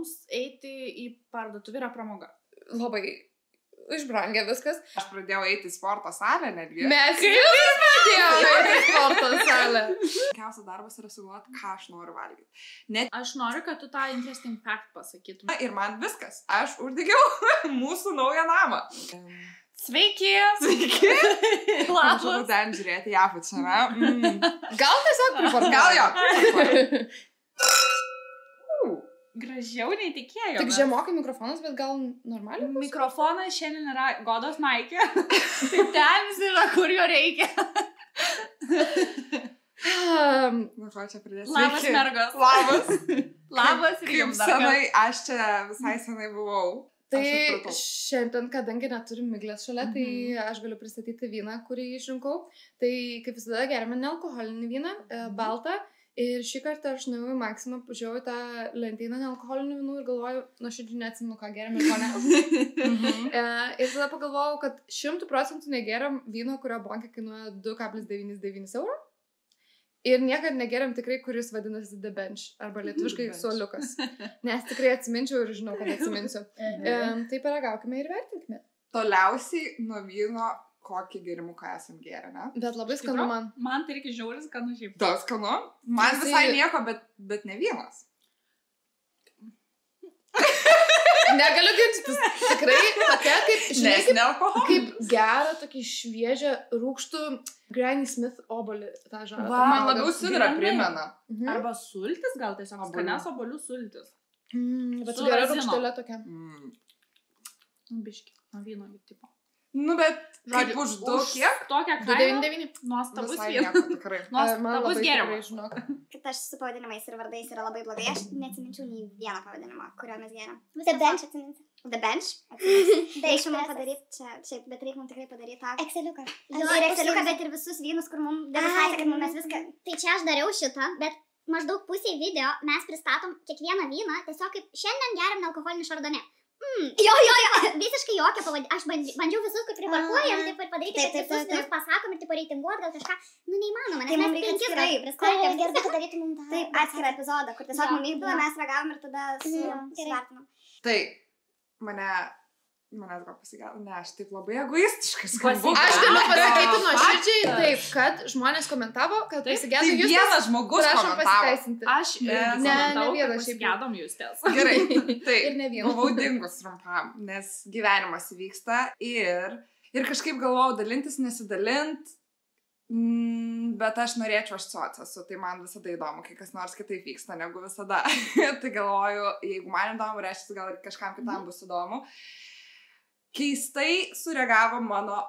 mums eiti į parduotuvę yra pramoga? Labai išbrangė viskas. Aš pradėjau eiti į sporto salę netgi. Mes ir pradėjome eiti į sporto salę. Kiausias darbas yra sugalvoti, ką aš noriu valgyti. Net Aš noriu, kad tu tą interesting fact pasakytum. ir man viskas. Aš uždegiau mūsų naują namą. Sveiki! Sveiki! Aš Labas! ten žiūrėti ją pačiame. Gal tiesiog priparkuoju. Gal jo. Gražiau nei tikėjau. Tik žemokai mikrofonas, bet gal normaliai? Mikrofonas šiandien yra Godos Maikė. Tai ten jis yra, kur jo reikia. Nu, ko čia pridėsiu? Labas, mergos. Labas. Labas ir Kaip jums dar senai, aš čia visai senai buvau. Tai Aš supratau. šiandien, kadangi neturim miglės šalia, tai aš galiu pristatyti vyną, kurį išrinkau. Tai kaip visada geriame nealkoholinį vyną, baltą. Ir šį kartą aš nuėjau į Maksimą, pažiūrėjau į tą lentyną nealkoholinių vynų ir galvoju, nuoširdžiai neatsimenu, ką geriam ir ko ne. Ir tada pagalvojau, kad 100% negeriam vyno, kurio bonkė kainuoja 2,99 €. Ir niekad negeriam tikrai, kuris vadinasi The Bench, arba lietuviškai suoliukas. Nes tikrai atsiminčiau ir žinau, kad atsiminsiu. Tai paragaukime ir vertinkime. Toliausiai nuo vyno, kokį gerimuką esam gėrę, ne? Bet labai skanu man. Man tai irgi žiauris, skanu šiaip. Tas skanu. Man Tai- visai nieko, bet ne vynas. Negaliu ginčytis. Tikrai tokia, kaip, žinai, Nes ne alkoholis. kaip gerą, tokį šviežią, rūgštų Granny Smith obolį tą žarą. Va, Man labiau sidrą Grynai. primena. Arba sultis, gal tiesiog Obuolių. skanias obuolių sultis. Bet Su su gera razinom. rūgštelė tokia. Biški, nuo vyno tipo. Nu, bet kaip Žodžiu, už du kiek? Tokią kainą. 2,99. Nuostabus Visai vynas. nieko, tikrai. Man Nuostabus labai tikrai, gėrimas. žinok. Kad aš su pavadinimais ir vardais yra labai blogai, aš neatsiminčiau nei vieną pavadinimą, kurio mes geriam. The Bench atsiminsiu. The Bench? Reikia mums padaryti čia, šiaip, bet reikia mums tikrai padaryti tą. Exceliuką. Ir Exceliuką, bet ir visus vynus, kur mums demonstruoja, kad mums mes viską. Tai čia aš dariau šitą, bet maždaug pusėj video mes pristatom kiekvieną vyną, tiesiog kaip šiandien geriam nealkoholinį šardonė. Jo, visiškai jokia pavadinimą. Aš bandžiau visus, kaip priparkuojam, taip ir padaryti, Taip, kad taip, visus taip. vynus pasakom ir taip reitinguot gal kažką. Nu, neįmanoma, Tai nes mums mes reikia 5 atskirai kartus pristatėm. pristatėm. Gerai, kad darytumėm tą. Taip, atskirą epizodą, kur tiesiog Jo, mums įpila, jo. mes ragavom ir tada suvertinom. Tai manęs gal pasigavo. Ne, aš taip labai egoistiškas. Aš Aš galiu pasakyti nuoširdžiai Faktas. taip, kad žmonės komentavo, kad Taip. pasigėdo Tai jūs. vienas žmogus Prašom komentavo. pasiteisinti. Aš Ne, komentavau, ne vienas kad šiaip. pasigėdom justės. Gerai, tai Ir ne vienas. buvau dingus trumpam, nes gyvenimas vyksta ir kažkaip galvojau dalintis, nesidalint, bet aš norėčiau aš esu, tai man visada įdomu, kai kas nors kitaip vyksta negu visada. Tai galvoju, jeigu man įdomu, reiškia, gal ir kažkam kitam bus įdomu. Keistai sureagavo mano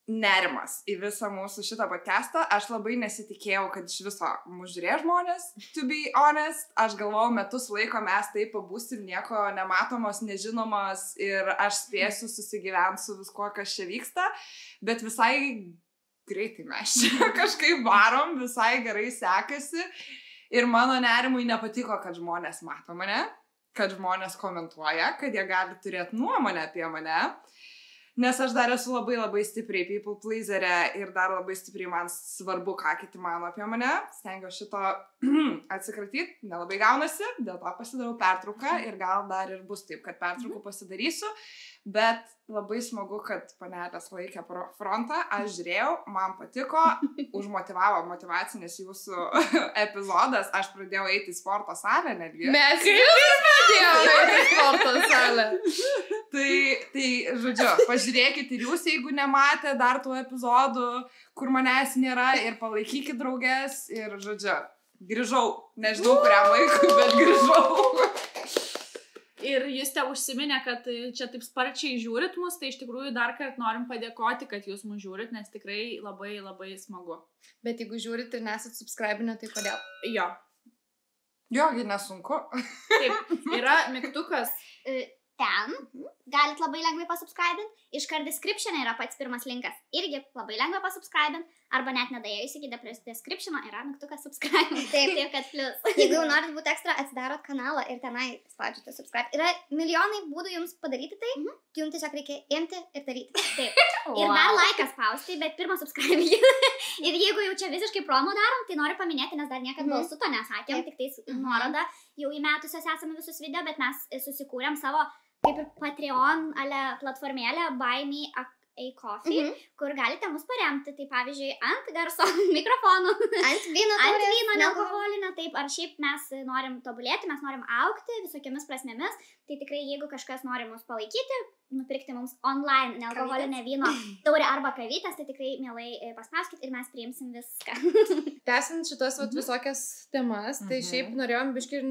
nerimas į visą mūsų šitą podcastą. Aš labai nesitikėjau, kad iš viso mūsų žiūrės žmonės, to be honest. Aš galvojau, metus laiko mes taip pabūsim nieko nematomos, nežinomos ir aš spėsiu susigyventi su viskuo, kas čia vyksta. Bet visai greitai mes čia kažkaip varom, visai gerai sekasi. Ir mano nerimui nepatiko, kad žmonės mato mane, kad žmonės komentuoja, kad jie gali turėti nuomonę apie mane. Nes aš dar esu labai labai stipriai people pleaserė ir dar labai stipriai man svarbu, ką kiti mano apie mane. Stengiuosi šito atsikratyti, nelabai gaunasi, dėl to pasidarau pertrauką ir gal dar ir bus taip, kad pertraukų pasidarysiu. Bet labai smagu, kad panelės laikė frontą, aš žiūrėjau, man patiko, užmotivavo motyvacinis jūsų epizodas, aš pradėjau eiti į sporto salę netgi. Mes ir pradėjome eiti į sporto salę. Tai, žodžiu, pažiūrėkit ir jūs, jeigu nematė dar tų epizodų, kur manęs nėra ir palaikykit draugės ir, žodžiu, grįžau, nežinau kuriam laikui, bet grįžau. Ir jūs te užsiminė, kad čia taip sparčiai žiūrit mus, tai iš tikrųjų dar kartą norim padėkoti, kad jūs mus žiūrit, nes tikrai labai labai smagu. Bet jeigu žiūrit ir nesat subscribinę, tai kodėl? Jo. Jogi nesunku. Taip, yra mygtukas. Ten galit labai lengvai pasubscribint. Iškart description yra pats pirmas linkas. Irgi labai lengva pasubscribint. Arba net nedėjus iki description yra mygtukas subscribe. Taip, kad plus. Jeigu jau norit būti ekstra, atsidarot kanalą ir tenai spaudžiate subscribe. Yra milijonai būdų jums padaryti tai, jums tiesiog reikia imti ir daryti. Taip. Ir dar laikas spausti, bet pirmą subscribe. Ir jeigu jau čia visiškai promo darom, tai noriu paminėti, nes dar niekad balsu to nesakėm, tik tais nuoroda jau įmetusios esame visus video, bet mes susikūrėm savo kaip ir Patreon platformėlę Buy Me a Coffee, kur galite mus paremti. Tai pavyzdžiui, ant garso mikrofonų, ant vyno nealkoholinio, taip, ar šiaip mes norim tobulėti, mes norim augti visokiamis prasmėmis. Tai tikrai, jeigu kažkas nori mus palaikyti, nupirkti mums online nealkoholinę vyno taurę arba kavytės, tai tikrai mielai paspauskit ir mes priimsim viską. Tęsiant šitas visokias temas, tai šiaip norėjom biškį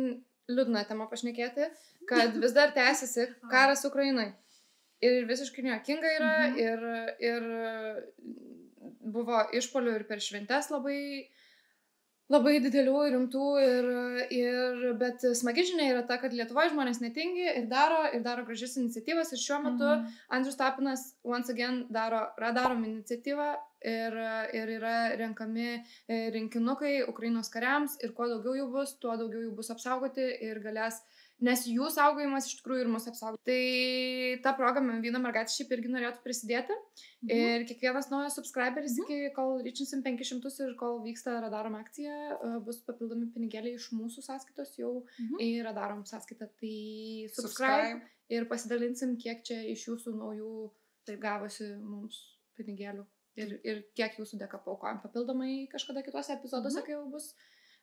liūdną temą pašnekėti, kad vis dar tęsiasi karas Ukrainai. Ir visiškai nejuokinga yra, ir buvo išpolių ir per šventes labai didelių ir rimtų, bet smagi žinia yra ta, kad Lietuvoje žmonės netingi ir daro gražias iniciatyvas. Ir šiuo metu Andrius Tapinas once again darom iniciatyvą ir yra renkami rinkinukai Ukrainos kariams ir kuo daugiau jų bus, tuo daugiau jų bus apsaugoti ir galės, nes jų saugojimas iš tikrųjų ir mus apsaugo. Tai tą progą viena mergaitė šiaip irgi norėtų prisidėti. Ir kiekvienas naujas subscriberis iki kol ryčinsim 500 ir kol vyksta Radarom akcija, bus papildomi pinigėliai iš mūsų sąskaitos jau į Radarom sąskaitą. Tai subscribe ir pasidalinsim, kiek čia iš jūsų naujų gavosi mums pinigėlių. Ir kiek jūsų dėka paukojam papildomai kažkada kituose epizoduose, kai jau bus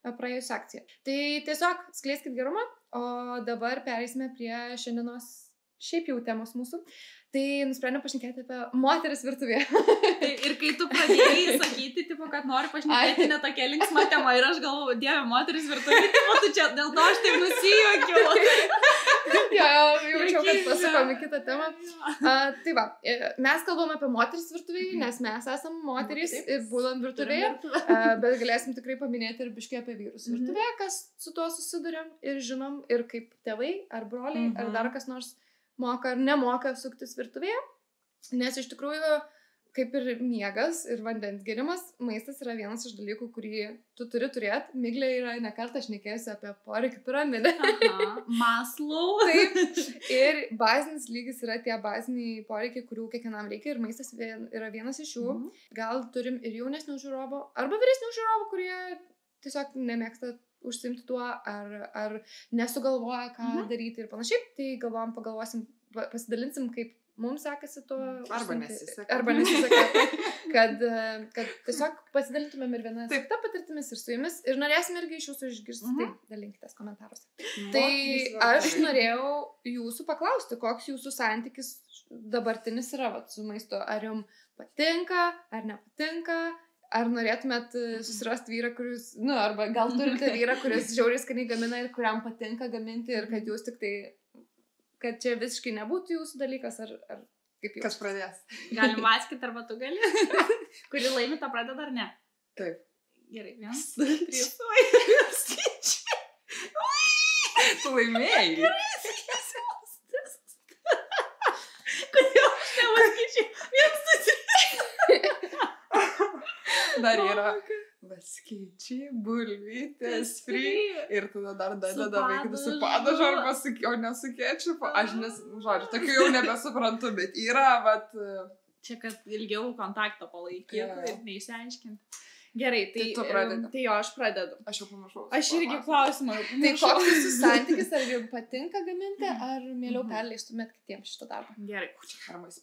praėjusi akcija. Tai tiesiog skleiskit gerumą, o dabar pereisime prie šiandienos šiaip jau temos mūsų. Tai nusprendėm pašnekėti apie moteris virtuvėje. Ir kai tu pradėjai sakyti, tipo, kad nori pašnekėti ne tokia linksma tema ir aš galvoju, Dieve, moteris virtuvėje, tipo, tu čia dėl to aš taip nusijuokiau. Jaučiau, kad pasukom į kitą temą. Tai va, mes kalbam apie moteris virtuvėje, nes mes esam moterys ir būdam virtuvėje, bet galėsim tikrai paminėti ir biškai apie vyrus virtuvėje, kas su tuo susiduriam ir žinom, ir kaip tėvai, ar broliai, ar dar kas nors moka ar nemoka suktis virtuvėje, nes iš tikrųjų, kaip ir miegas ir vandens gėrimas, maistas yra vienas iš dalykų, kurį tu turi turėti. Miglė yra ne kartą šnekėjusi apie poreikių piramidę. Maslow. Taip. Ir bazinis lygis yra tie baziniai poreikiai, kurių kiekvienam reikia, ir maistas yra vienas iš jų. Gal turim ir jaunesnių žiūrovų, arba vyresnių žiūrovų, kurie tiesiog nemėgsta užsiimti tuo, ar nesugalvoja, ką daryti ir panašiai. Tai pagalvosim, pasidalinsim, kaip mums sekasi to. Arba nesiseka. Kad tiesiog pasidalintumėm ir vieną kitą patirtimis ir su jumis. Ir norėsim irgi iš jūsų išgirsti. Tai dalinkitės komentaruose. Tai aš norėjau jūsų paklausti, koks jūsų santykis dabartinis yra su maistu. Ar jums patinka, ar nepatinka? Ar norėtumėt susirasti vyrą, kuris, arba gal turite vyrą, kuris žiauriai skaniai gamina ir kuriam patinka gaminti ir kad jūs tik tai, kad čia visiškai nebūtų jūsų dalykas, ar kaip jūs? Kas pradės? Galim vaskyti, arba tu gali. Kuri laimi, tą pradeda ar ne? Taip. Gerai, 1, 2, 3. Tu laimėjai. Gerai, kodėl aš nevaskaičiau? 1, 2, 3. Dar yra vaskaičiai, bulvytės, free. Ir tada dar dadeda vaikai su padažu arba o ne su kečupu. Aš žodžiu, tokių jau nebesuprantu, bet yra, Čia, kad ilgiau kontaktą palaikytų ir neišsiaiškinti. Gerai, tai jo, aš pradedu. Aš jau pamiršau. Aš irgi klausimą. Tai koks jūsų santykis, ar jums patinka gaminti, ar mieliau perleistumėt kitiems šitą darbą? Gerai.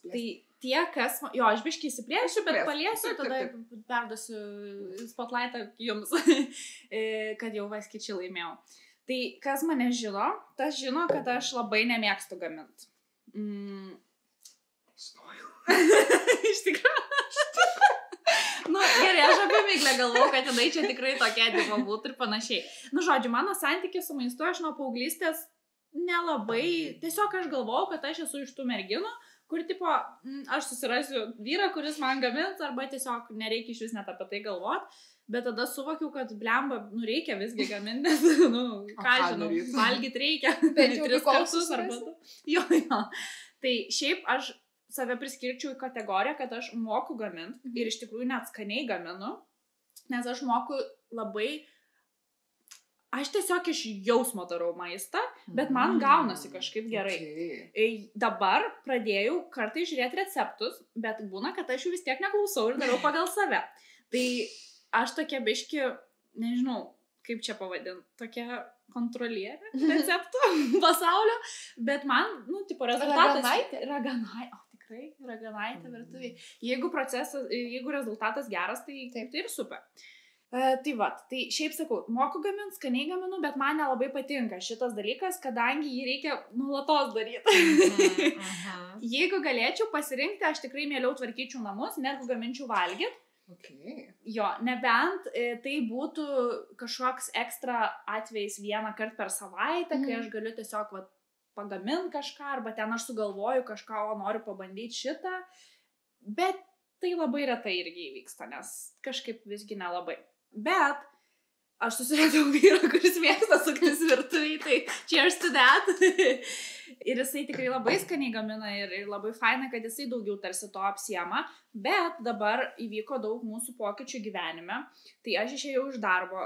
Tai tie, kas... Jo, aš biškai įsiplėšiu, bet paliesiu, tada perduosiu spotlightą jums, kad jau vaskaičiai laimėjau. Tai kas mane žino, tas žino, kad aš labai nemėgstu gaminti. Iš tikrųjų. Gerai, aš apie Miglę galvoju, kad jinai čia tikrai tokia diva būtų ir panašiai. Žodžiu, mano santykis su maistu aš nuo paauglystės nelabai, tiesiog aš galvoju, kad aš esu iš tų merginų, kur tipo, aš susirasiu vyrą, kuris man gamins, arba tiesiog nereikia iš vis net apie tai galvoti, bet tada suvokiau, kad blemba, reikia visgi gaminti, nes, ką žinau, valgyti reikia, 3 kartus arba tu. Jo. Tai šiaip aš save priskirčiau į kategoriją, kad aš moku gaminti ir iš tikrųjų net skaniai gaminu, nes aš moku labai, aš tiesiog iš jausmo darau maistą, bet man gaunasi kažkaip gerai. Dabar pradėjau kartais žiūrėti receptus, bet būna, kad aš jų vis tiek neklausau ir darau pagal save. Tai aš tokia biški, nežinau, kaip čia pavadinti, tokia kontrolierė receptų pasaulio, bet man, tipo rezultatas... Raganaitė. Tikrai, raganaitė virtuvėje. Jeigu rezultatas geras, tai ir super. Tai šiaip sakau, moku gaminti, skaniai gaminu, bet man nelabai patinka šitas dalykas, kadangi jį reikia nuolatos daryti. Jeigu galėčiau pasirinkti, aš tikrai mieliau tvarkyčiau namus, negu gaminčiau valgyti. Jo, nebent tai būtų kažkoks ekstra atvejais vieną kartą per savaitę, kai aš galiu tiesiog pagaminti kažką, arba ten aš sugalvoju kažką, o noriu pabandyti šitą, bet tai labai retai irgi įvyksta, nes kažkaip visgi nelabai. Bet aš susiradau vyrą, kuris mėgsta suktis virtuviai, tai cheers to that. Ir jisai tikrai labai skaniai gamina ir labai faina, kad jisai daugiau tarsi to apsiema, bet dabar įvyko daug mūsų pokyčių gyvenime, tai aš išėjau iš darbo.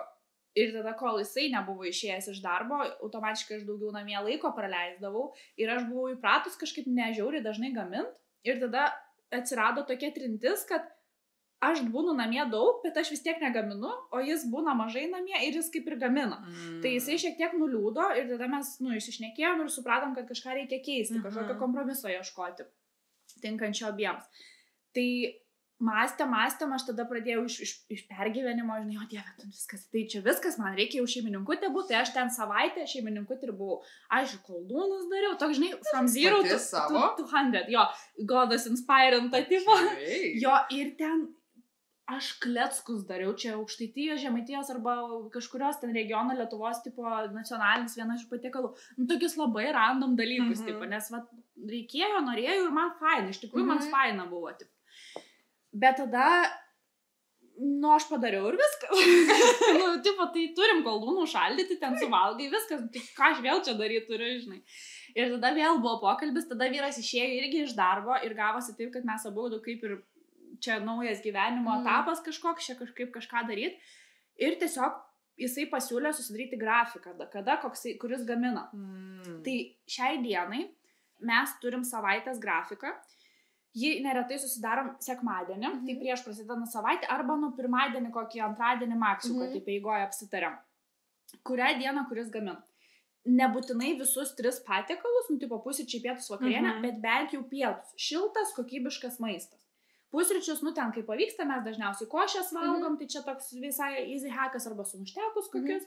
Ir tada, kol jisai nebuvo išėjęs iš darbo, automatiškai aš daugiau namie laiko praleisdavau ir aš buvau įpratus kažkaip nežiauriai dažnai gamint. Ir tada atsirado tokia trintis, kad aš būnu namie daug, bet aš vis tiek negaminu, o jis būna mažai namie ir jis kaip ir gamina. Tai jisai šiek tiek nuliūdo ir tada mes išsišnekėjom ir supratom, kad kažką reikia keisti, kažkokio kompromiso ieškoti, tinkančio abiems. Tai mąstėm, aš tada pradėjau iš pergyvenimo, žinai, o Dieve, tai čia viskas, man reikia jau šeimininkutė būti, tai aš ten savaitę šeimininkutė ir buvau, aš koldūnus dariau, toks, žinai, from 0 to 200, jo, Godas inspiring tą tipo, jo, ir ten aš kleckus dariau, čia Aukštaitijos, Žemaitijos arba kažkurios ten regiono Lietuvos tipo nacionalinis vienas iš patiekalų, tokius labai random dalykus, tipo, nes reikėjo, norėjau ir man faina, iš tikrųjų man faina buvo, tipo. Bet tada, aš padariau ir viskas. Tai turim koldūnų šaldyti, ten suvalgai viskas, tai ką aš vėl čia daryti turiu, žinai. Ir tada vėl buvo pokalbis, tada vyras išėjo irgi iš darbo ir gavosi taip, kad mes abu kaip ir čia naujas gyvenimo etapas kažkoks, čia kažkaip kažką daryti. Ir tiesiog jisai pasiūlė susidaryti grafiką, kuris gamina. Tai šiai dienai mes turim savaitės grafiką. Jį neretai susidarom sekmadienį, tai prieš prasidedant savaitę, arba pirmadienį kokį antradienį maksimum, kad taip eigoje apsitariam. Kurią dieną kuris gamina. Nebūtinai visus 3 patiekalus, tipo pusryčiai, pietus, vakarienė, bet bent jau pietus. Šiltas, kokybiškas maistas. Pusryčius, ten kai pavyksta, mes dažniausiai košės valgom, tai čia toks visai easy hackas arba sumuštekus kokius.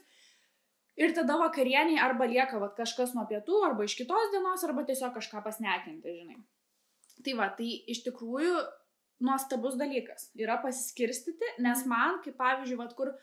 Ir tada vakarieniai arba lieka kažkas nuo pietų, arba iš kitos dienos, arba tiesiog kažką pasnekinti, žinai. Tai tai iš tikrųjų nuostabus dalykas yra pasiskirstyti, nes man, kaip pavyzdžiui, kur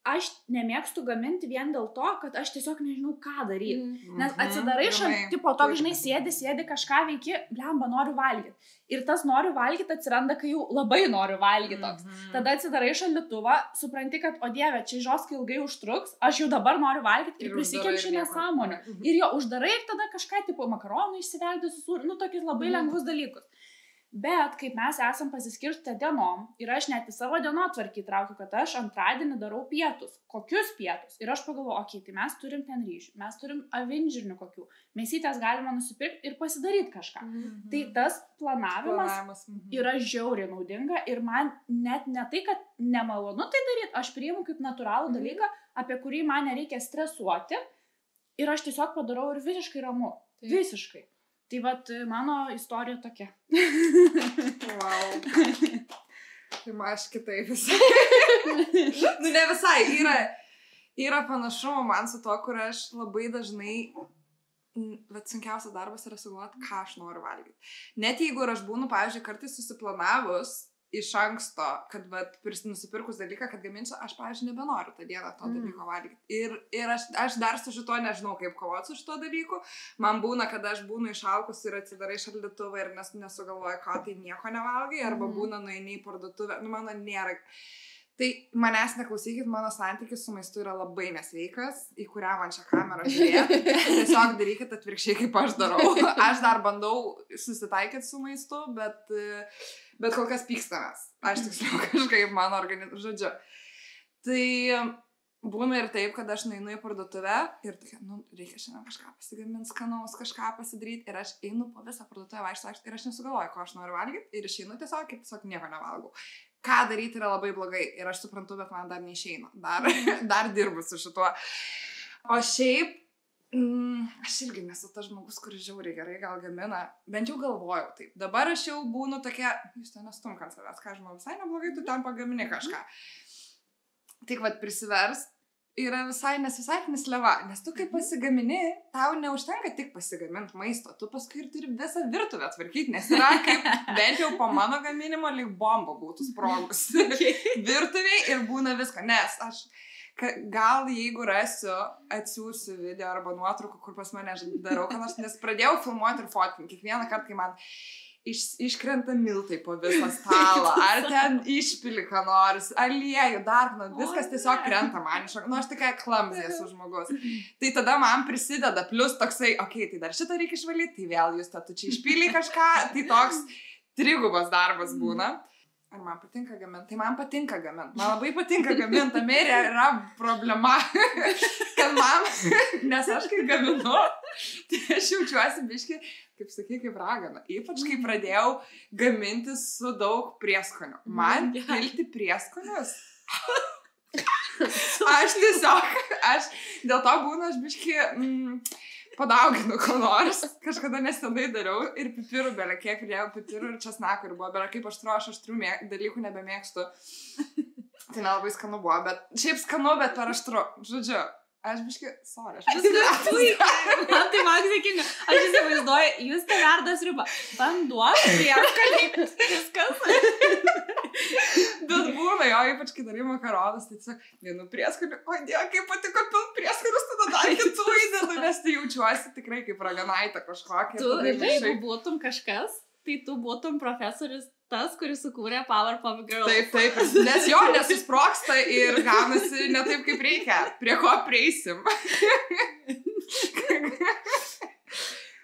aš nemėgstu gaminti vien dėl to, kad aš tiesiog nežinau, ką daryti. Nes atsidarai tipo to, žinai, sėdi kažką veiki, blemba, noriu valgyti. Ir tas noriu valgyti atsiranda, kai jau labai noriu valgyti toks. Tada atsidarai šaldytuvą, supranti, kad, o Dieve, čia žoskai ilgai užtruks, aš jau dabar noriu valgyti ir prisikemšiu nesąmonę. Ir jo uždarai ir tada kažką, tipo makaronų išsiverdi su sūriu, tokius labai lengvus dalykus. Bet kaip mes esam pasiskirstę dienom ir aš net į savo dienotvarkį traukiu, kad aš antradienį darau pietus. Kokius pietus? Ir aš pagalvoju, tai mes turim ten ryžių, mes turim avinžirnių kokių, mėsytės galima nusipirkti ir pasidaryti kažką. Tai tas planavimas yra žiauriai naudinga ir man net ne tai, kad nemalonu tai daryti, aš priimu kaip natūralų dalyką, apie kurį man nereikia stresuoti ir aš tiesiog padarau ir visiškai ramu. Visiškai. Tai mano istorija tokia. Wow. Tai aš kitaip visai. Ne visai. Yra panašumų man su to, kur aš labai dažnai, sunkiausias darbas yra sugalvoti, ką aš noriu valgyti. Net jeigu aš būnu, pavyzdžiui, kartais susiplanavus iš anksto, kad nusipirkus dalyką, kad gaminsiu, aš, pavyzdžiui, nebenoriu tą dieną to dalyko valgyti. Ir aš dar su šito nežinau, kaip kovoti su šito dalyku. Man būna, kad aš būnu išalkus ir atsidarai šaldytuvą ir nesugalvoju, ką tai nieko nevalgai, arba būna nueini į parduotuvę. Mano nėra. Tai manęs neklausykit, mano santykis su maistu yra labai nesveikas, į kurią man šią kamerą žiūrėti. Tiesiog darykit atvirkščiai, kaip aš darau. Aš dar bandau susitaikyti su maistu, bet kol kas pykstamės. Aš tiksliau kažkaip mano organizmas, žodžiu. Tai būna ir taip, kad aš nueinu į parduotuvę ir tokia, reikia šiandien kažką pasigaminti, skanaus, kažką pasidaryti. Ir aš einu po visą parduotuvę vaikščioti ir aš nesugalvoju, ko aš noriu valgyti. Ir išeinu tiesiog nieko nevalgau. Ką daryti yra labai blogai ir aš suprantu, bet man dar neišeina. Dar dirbu su šituo. O šiaip, aš irgi nesu tas žmogus, kuris žiauriai gerai gal gamina. Bent jau galvojau taip. Dabar aš jau būnu tokia, jūs ten nestumk ant savęs, ką žinau, visai neblogai, tu ten pagamini kažką. Tik vat prisiverst yra visai nesleva, nes tu kaip pasigamini, tau neužtenka tik pasigaminti maisto, tu paskui ir turi visą virtuvę tvarkyti, nes yra kaip bent jau po mano gaminimo lyg bomba būtų sprogus virtuviai ir būna visko, nes aš gal jeigu rasiu, atsiųsiu video arba nuotrauką, kur pas mane darau, nes pradėjau filmuoti ir fotkinti kiekvieną kartą, kai man iškrenta miltai po visą stalą, ar ten išpili ką nors, aliejų, dar, viskas tiesiog krenta man iš, aš tik klamzė esu žmogus. Tai tada man prisideda, plus toksai, tai dar šitą reikia išvalyti, tai vėl jūs tu čia išpili kažką, tai toks trigubas darbas būna. Ar man patinka gaminti? Tai man patinka gaminti. Man labai patinka gaminti, tame yra problema, kad man, nes aš kai gaminu, tai aš jaučiuosi biški, kaip sakai, kaip ragana. Ypač kai pradėjau gaminti su daug prieskonių. Man pilti prieskonius. Aš dėl to būna, aš biški padauginu ko nors. Kažkada nesenai dariau ir pipirų belė, kiek pridėjau pipirų ir česnakų ir buvo, belė kaip aštrių dalykų nebemėgstu. Tai nelabai skanu buvo, bet šiaip skanu, bet per aštru. Žodžiu. Aš biški, sorry. Man tai man sėkinga. Aš įsivaizduoju, jūs tai verda sriubą. Vanduo, prieskoniai, viskas. Bet būna jo, ypač kai darai makaronus, tai tiesiog vienu prieskoniu, o Dieve, kaip patiko pilt prieskonius, tada dar kitų įdedu, nes tai jaučiuosi tikrai kaip raganaitė kažkokia. Jeigu būtum kažkas, tai tu būtum profesorius tas, kuris sukūrė Powerpuff Girls. Taip, nes jo nesusproksta ir gaunasi ne taip, kaip reikia. Prie ko prieisim.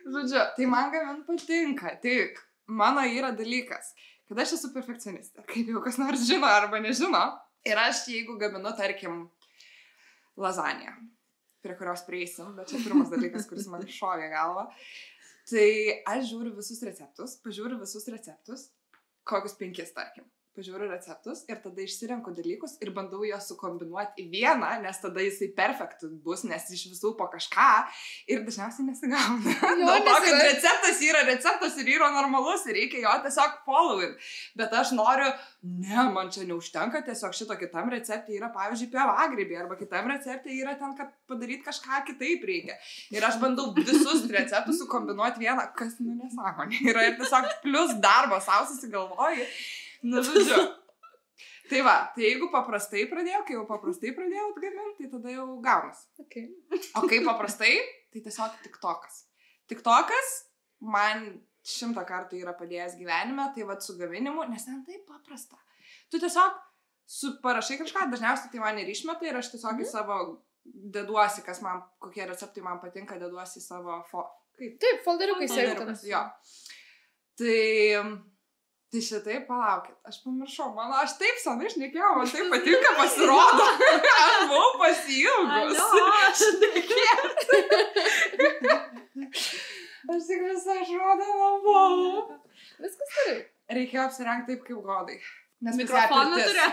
Žodžiu, tai man gamint patinka. Tik mano yra dalykas, kad aš esu perfekcionistė. Kaip jau kas nors žino arba nežino. Ir aš, jeigu gaminu, tarkim, lazaniją, prie kurios prieisim, bet čia pirmas dalykas, kuris man šovė galvą, tai aš žiūriu visus receptus, kokius 5, tarkim. Pažiūriu receptus ir tada išsirenku dalykus ir bandau juos sukombinuoti į vieną, nes tada jisai perfekt bus, nes iš visų po kažką ir dažniausiai nesigauna. Dėl to, kad receptas ir yra normalus ir reikia jo tiesiog following. Bet aš noriu, man čia neužtenka, tiesiog šito kitam recepte yra, pavyzdžiui, pievagrybiai, arba kitam recepte yra ten, kad padaryti kažką kitaip reikia. Ir aš bandau visus receptus sukombinuoti vieną, kas nesąmonė yra ir tiesiog plus darbo sau susigalvoji. Žodžiu. Tai va, tai jeigu paprastai pradėjau, kai jau paprastai pradėjau gaminti, tai tada jau gaunas. Okay. O kai paprastai, tai tiesiog TikTokas. TikTokas man 100 kartų yra padėjęs gyvenime, tai va su gaminimu, nes ten taip paprasta. Tu tiesiog parašai kažką, dažniausiai tai man ir išmeta ir aš tiesiog į savo deduosi, kokie receptai man patinka, deduosi į savo Taip, folderiukai sėktamas. Jo. Tai šitai palaukit, aš pamiršau, aš taip senai šnekėjau, man taip patinka pasirodo, aš buvau pasiilgus. Aš tik visą žodą buvau. Viskas gerai. Reikėjo apsirengti taip kaip godai. Mikrofoną turiu.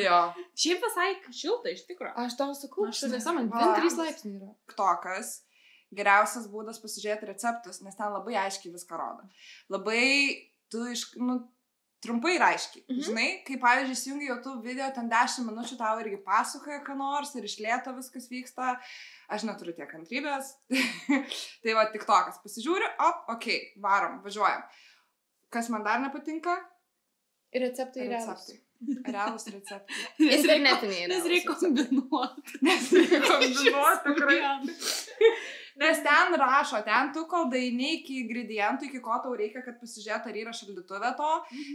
Jo. Šiaip visai šilta iš tikro. Aš tau sakau, šaliesa man 2-3 laipsniai yra. TikTokas. Geriausias būdas pasižiūrėti receptus, nes ten labai aiškiai viską rodo. Labai trumpai ir aiškiai. Žinai, kai pavyzdžiui įsijungi YouTube video, ten 10 minučių tau irgi pasakoja ką nors ir iš lėto viskas vyksta. Aš neturiu tiek kantrybės. Tai va, TikTokas. Pasižiūriu, varom, važiuojam. Kas man dar nepatinka? Receptai. Realūs receptai. Internetiniai. Nes reikia kombinuoti. Tikrai. Nes ten rašo, ten tu kol daini iki ingredientų, iki ko tau reikia, kad pasižiūrėt, ar yra šaldytuve to,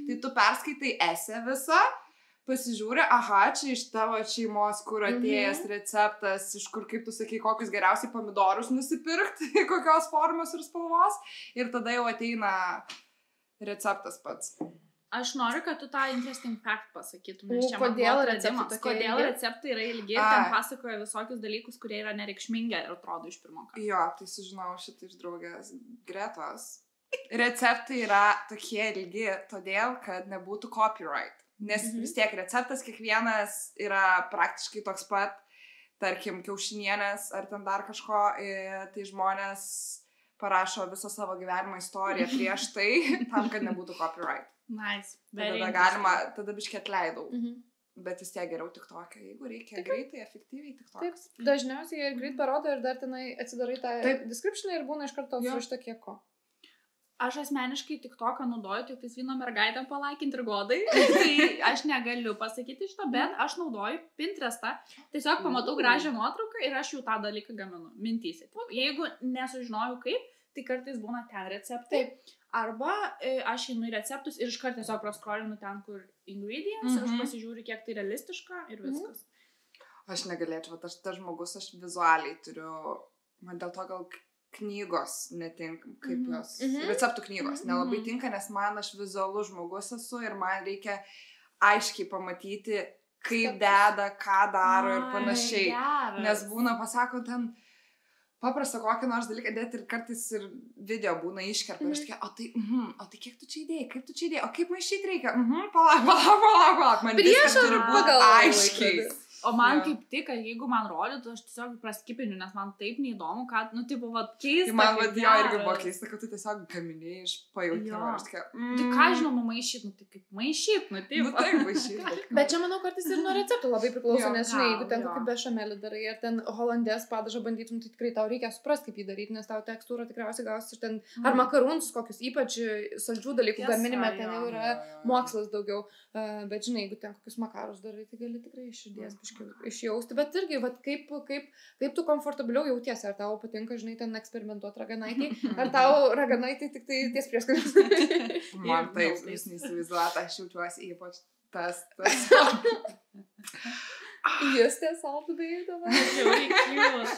tai tu perskaitai esę visą, pasižiūri, aha, čia iš tavo šeimos, kur atėjęs receptas, iš kur, kaip tu sakai, kokius geriausiai pomidorus nusipirkti, kokios formos ir spalvos, ir tada jau ateina receptas pats. Aš noriu, kad tu tą interesting fact pasakytum, nes čia kodėl receptai yra ilgi ir ten pasakoja visokius dalykus, kurie yra nereikšmingi ir atrodo iš pirmo karto. Jo, tai sužinau šitą iš draugės Gretos. Receptai yra tokie ilgi, todėl, kad nebūtų copyright. Nes vis tiek receptas kiekvienas yra praktiškai toks pat, tarkim, kiaušinienės ar ten dar kažko, tai žmonės parašo visą savo gyvenimo istoriją prieš tai, tam, kad nebūtų copyright. Nice. Tada galima, tada biškį atleidau. Bet vis tiek geriau TikTok'e, jeigu reikia greitai, efektyviai TikTok'e. Taip, dažniausiai jie greit parodo ir dar tenai atsidarai tą descriptioną ir būna iš karto surašyta kiek ko. Aš asmeniškai TikTok'ą naudoju tik tais vieno mergaitėm palaikinti ir godai, tai aš negaliu pasakyti šito, bet aš naudoju Pinterestą, tiesiog pamatau gražią nuotrauką ir aš jau tą dalyką gaminu, mintyse. Jeigu nesužinojau kaip, tai kartais būna ten receptai, arba aš einu į receptus ir iškart tiesiog praskrolinu ten, kur ingredients, ir aš pasižiūriu, kiek tai realistiška ir viskas. Aš negalėčiau, aš tas žmogus, aš vizualiai turiu, man dėl to gal knygos netinka, kaip jos, receptų knygos nelabai tinka, nes man aš vizualus žmogus esu ir man reikia aiškiai pamatyti, kaip deda, ką daro ir panašiai. Nes būna, pasako, ten paprasta kokį nors dalyką dėti ir kartais ir video būna iškerpa. Ir aš tokia, o tai kiek tu čia įdėjai, kaip tu čia įdėjai, o kaip maišyti reikia? Palauk. Man viskas turi būti aiškiai. O man kaip tik, jeigu man rodytų, aš tiesiog praskipiniu, nes man taip neįdomu, kad, tipo, keista. Man jo irgi buvo keista, kad tu tiesiog gaminėjai iš pajautimo. Aš tokia, Tai ką žinoma maišyt, tai kaip maišyt, taip maišyt. Bet čia, manau, kartais ir nuo receptų labai priklauso, nes, žinai, jeigu ten kokį bešamelį darai, ar ten holandės padažą bandytum, tai tikrai tau reikia suprasti, kaip jį daryti, nes tau tekstūra tikriausiai gausi iš ten, ar makarūnus kokius, ypač saldžių dalykų gaminime, ten jau yra mokslas daugiau. Bet, žinai, jeigu ten kokius makarus darai, tai gali tikrai iš širdies išjausti, bet irgi, vat, kaip tu komfortabiliau jautiesi, ar tau patinka, žinai, ten eksperimentuoti raganaitį, ar tau raganaitį tik tai ties prieskonius. Man taip, jūs neįsivaizduojate, aš jaučiuosi ypač tas. Jūs tie saltų beje dabar.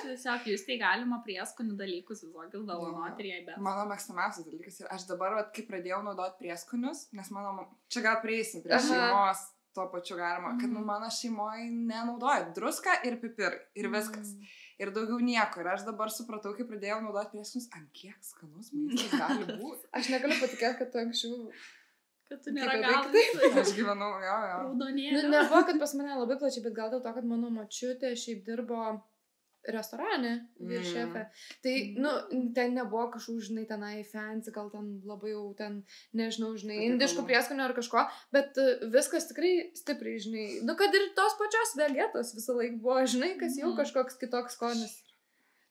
Tiesiog jūs tai galima prieskonių dalykus visokius dovanoti ir jai bet. Mano mėgstamiausias dalykas ir aš dabar, vat, kai pradėjau naudoti prieskonius, nes mano, čia gal prieisim prie šeimos, tuo pačiu galima, kad mano šeimoje nenaudoja druską ir pipirai ir viskas. Ir daugiau nieko. Ir aš dabar supratau, kai pradėjau naudoti prieskonius, ant kiek skanus maistas gali būti. Aš negaliu patikėti, kad tu anksčiau... Kad tu neragauji. Aš gyvenau, jo. Raudonėlio. Nebuvo, kad pas mane labai plačiai, bet gal dėl to, kad mano močiutė šiaip dirbo restorane šefė. Tai, ten nebuvo kažkokių, žinai, tenai fancy, gal ten labai jau ten, nežinau, žinai, indiškų prieskonių ar kažko, bet viskas tikrai stipriai, žinai, kad ir tos pačios vegetos visą laiką buvo, žinai, kas jau kažkoks kitoks skonis.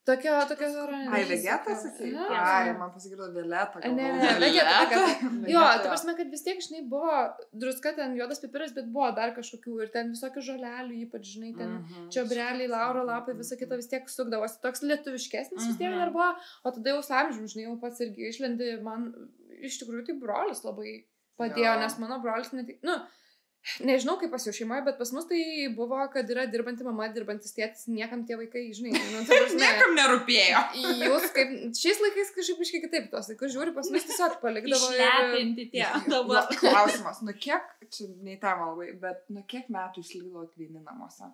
Tokia Ai, vegetas, sakai? Ai, man pasigirdo violeta. Ne, vegeta. Jo, ta prasme, kad vis tiek, žinai, buvo druska, ten juodas pipiras, bet buvo dar kažkokių ir ten visokių žolelių, ypač, žinai, ten čiobreliai, lauro lapai, visą kitą vis tiek sukdavosi. Toks lietuviškesnis vis tiek dar buvo, o tada jau samžim, žinai, jau pats irgi išlendi, man iš tikrųjų tai brolis labai padėjo, nes mano brolis nežinau, kaip pas jų šeimoje, bet pas mus tai buvo, kad yra dirbanti mama, dirbantis tėtis, niekam tie vaikai, žinai. Niekam nerūpėjo. Jūs kaip šiais laikais kažkaip iškai kitaip tos laikus žiūri, pas mus tiesiog palikdavo. Išlepinti tie dabar. Klausimas, kiek, čia nei tema labai, bet kiek metų išlikdavot vieni namuose?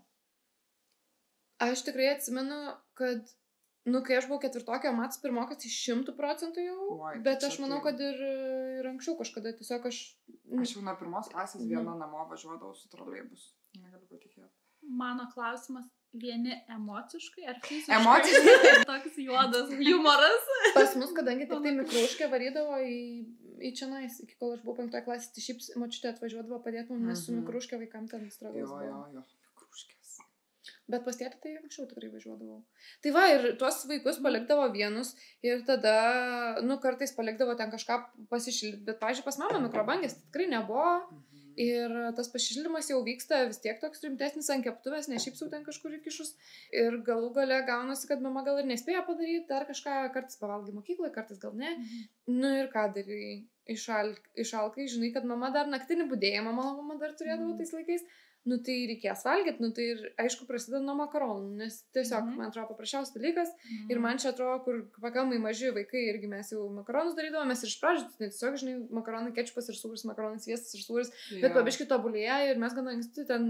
Aš tikrai atsimenu, kad kai aš buvau ketvirtokė, Matas pirmokas, tai 100% jau, bet aš manau, kad ir anksčiau kažkada tiesiog aš jau nuo pirmos klasės viena namo važiuodavau su troleibusu. Negaliu patikėti. Mano klausimas, vieni emociškai ar fiziškai? Emociškai. Toks juodas humoras. Pas mus, kadangi tik tai mikruškė varydavo į čionais, iki kol aš buvau 5 klasės, tai šiaip močiutė atvažiuodavo padėti mums, nes su mikruškė vaikam ten stragus. Jo, mikruškės. Bet pas tėtį tai anksčiau tikrai važiuodavau. Tai va, ir tuos vaikus palikdavo vienus ir tada, kartais palikdavo ten kažką pasišildyti. Bet, pavyzdžiui, pas mamą mikrobangės tikrai nebuvo. Ir tas pašildymas jau vyksta vis tiek toks rimtesnis ant keptuvės, ne šiaip sau ten kažkur įkišus. Ir galų gale gaunasi, kad mama gal ir nespėjo padaryti, dar kažką kartais pavalgai mokykloje, kartais gal ne. Nu ir ką darai, išalkai, žinai, kad mama dar naktinį budėjimą, mama dar turėdavo tais laikais. Nu tai reikės valgyti, nu tai ir aišku prasideda nuo makaronų, nes tiesiog, man atrodo, paprasčiausias dalykas. Ir man čia atrodo, kur pakankamai maži vaikai irgi mes jau makaronus darydavome, mes ir iš pradžių, tiesiog, žinai, makaronai kečupas ir sūris, makaronai sviestas ir sūris, bet pabiškai tobulėja ir mes gana anksti ten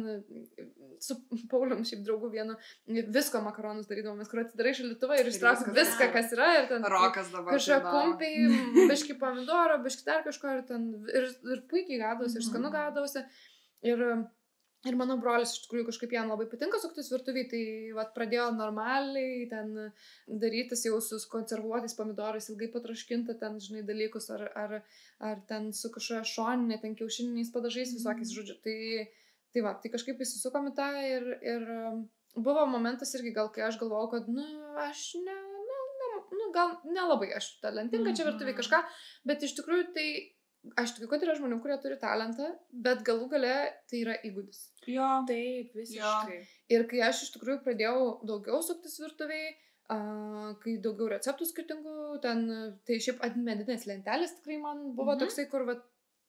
su Paulium, šiaip draugu vienu, visko makaronus darydavomės, kur atidarai šaldytuvą ir ištrauki viską, kas yra, ir ten kažką kumpiai, biškai pomidoro, biškai dar kažko, ir puikiai gaudavosi, ir skanu gaudavosi. Ir mano brolis iš tikrųjų kažkaip jam labai patinka suktis virtuviai, tai vat, pradėjo normaliai ten darytis jau su konservuotais pomidorais, ilgai patraškinta ten, žinai, dalykus, ar ten su kažkokia šoninė, ten kiaušininiais padažais visokiais, žodžiu. Tai kažkaip įsisukom į tą ir buvo momentas irgi gal, kai aš galvojau, kad, aš gal nelabai aš talentinga čia virtuviai kažką, bet iš tikrųjų tai aš tikiu, kad yra žmonių, kurie turi talentą, bet galų gale tai yra įgūdis. Jo. Taip, visiškai. Ir kai aš iš tikrųjų pradėjau daugiau suktis virtuviai, kai daugiau receptų skirtingų, tai šiaip medinės lentelės tikrai man buvo toksai, kur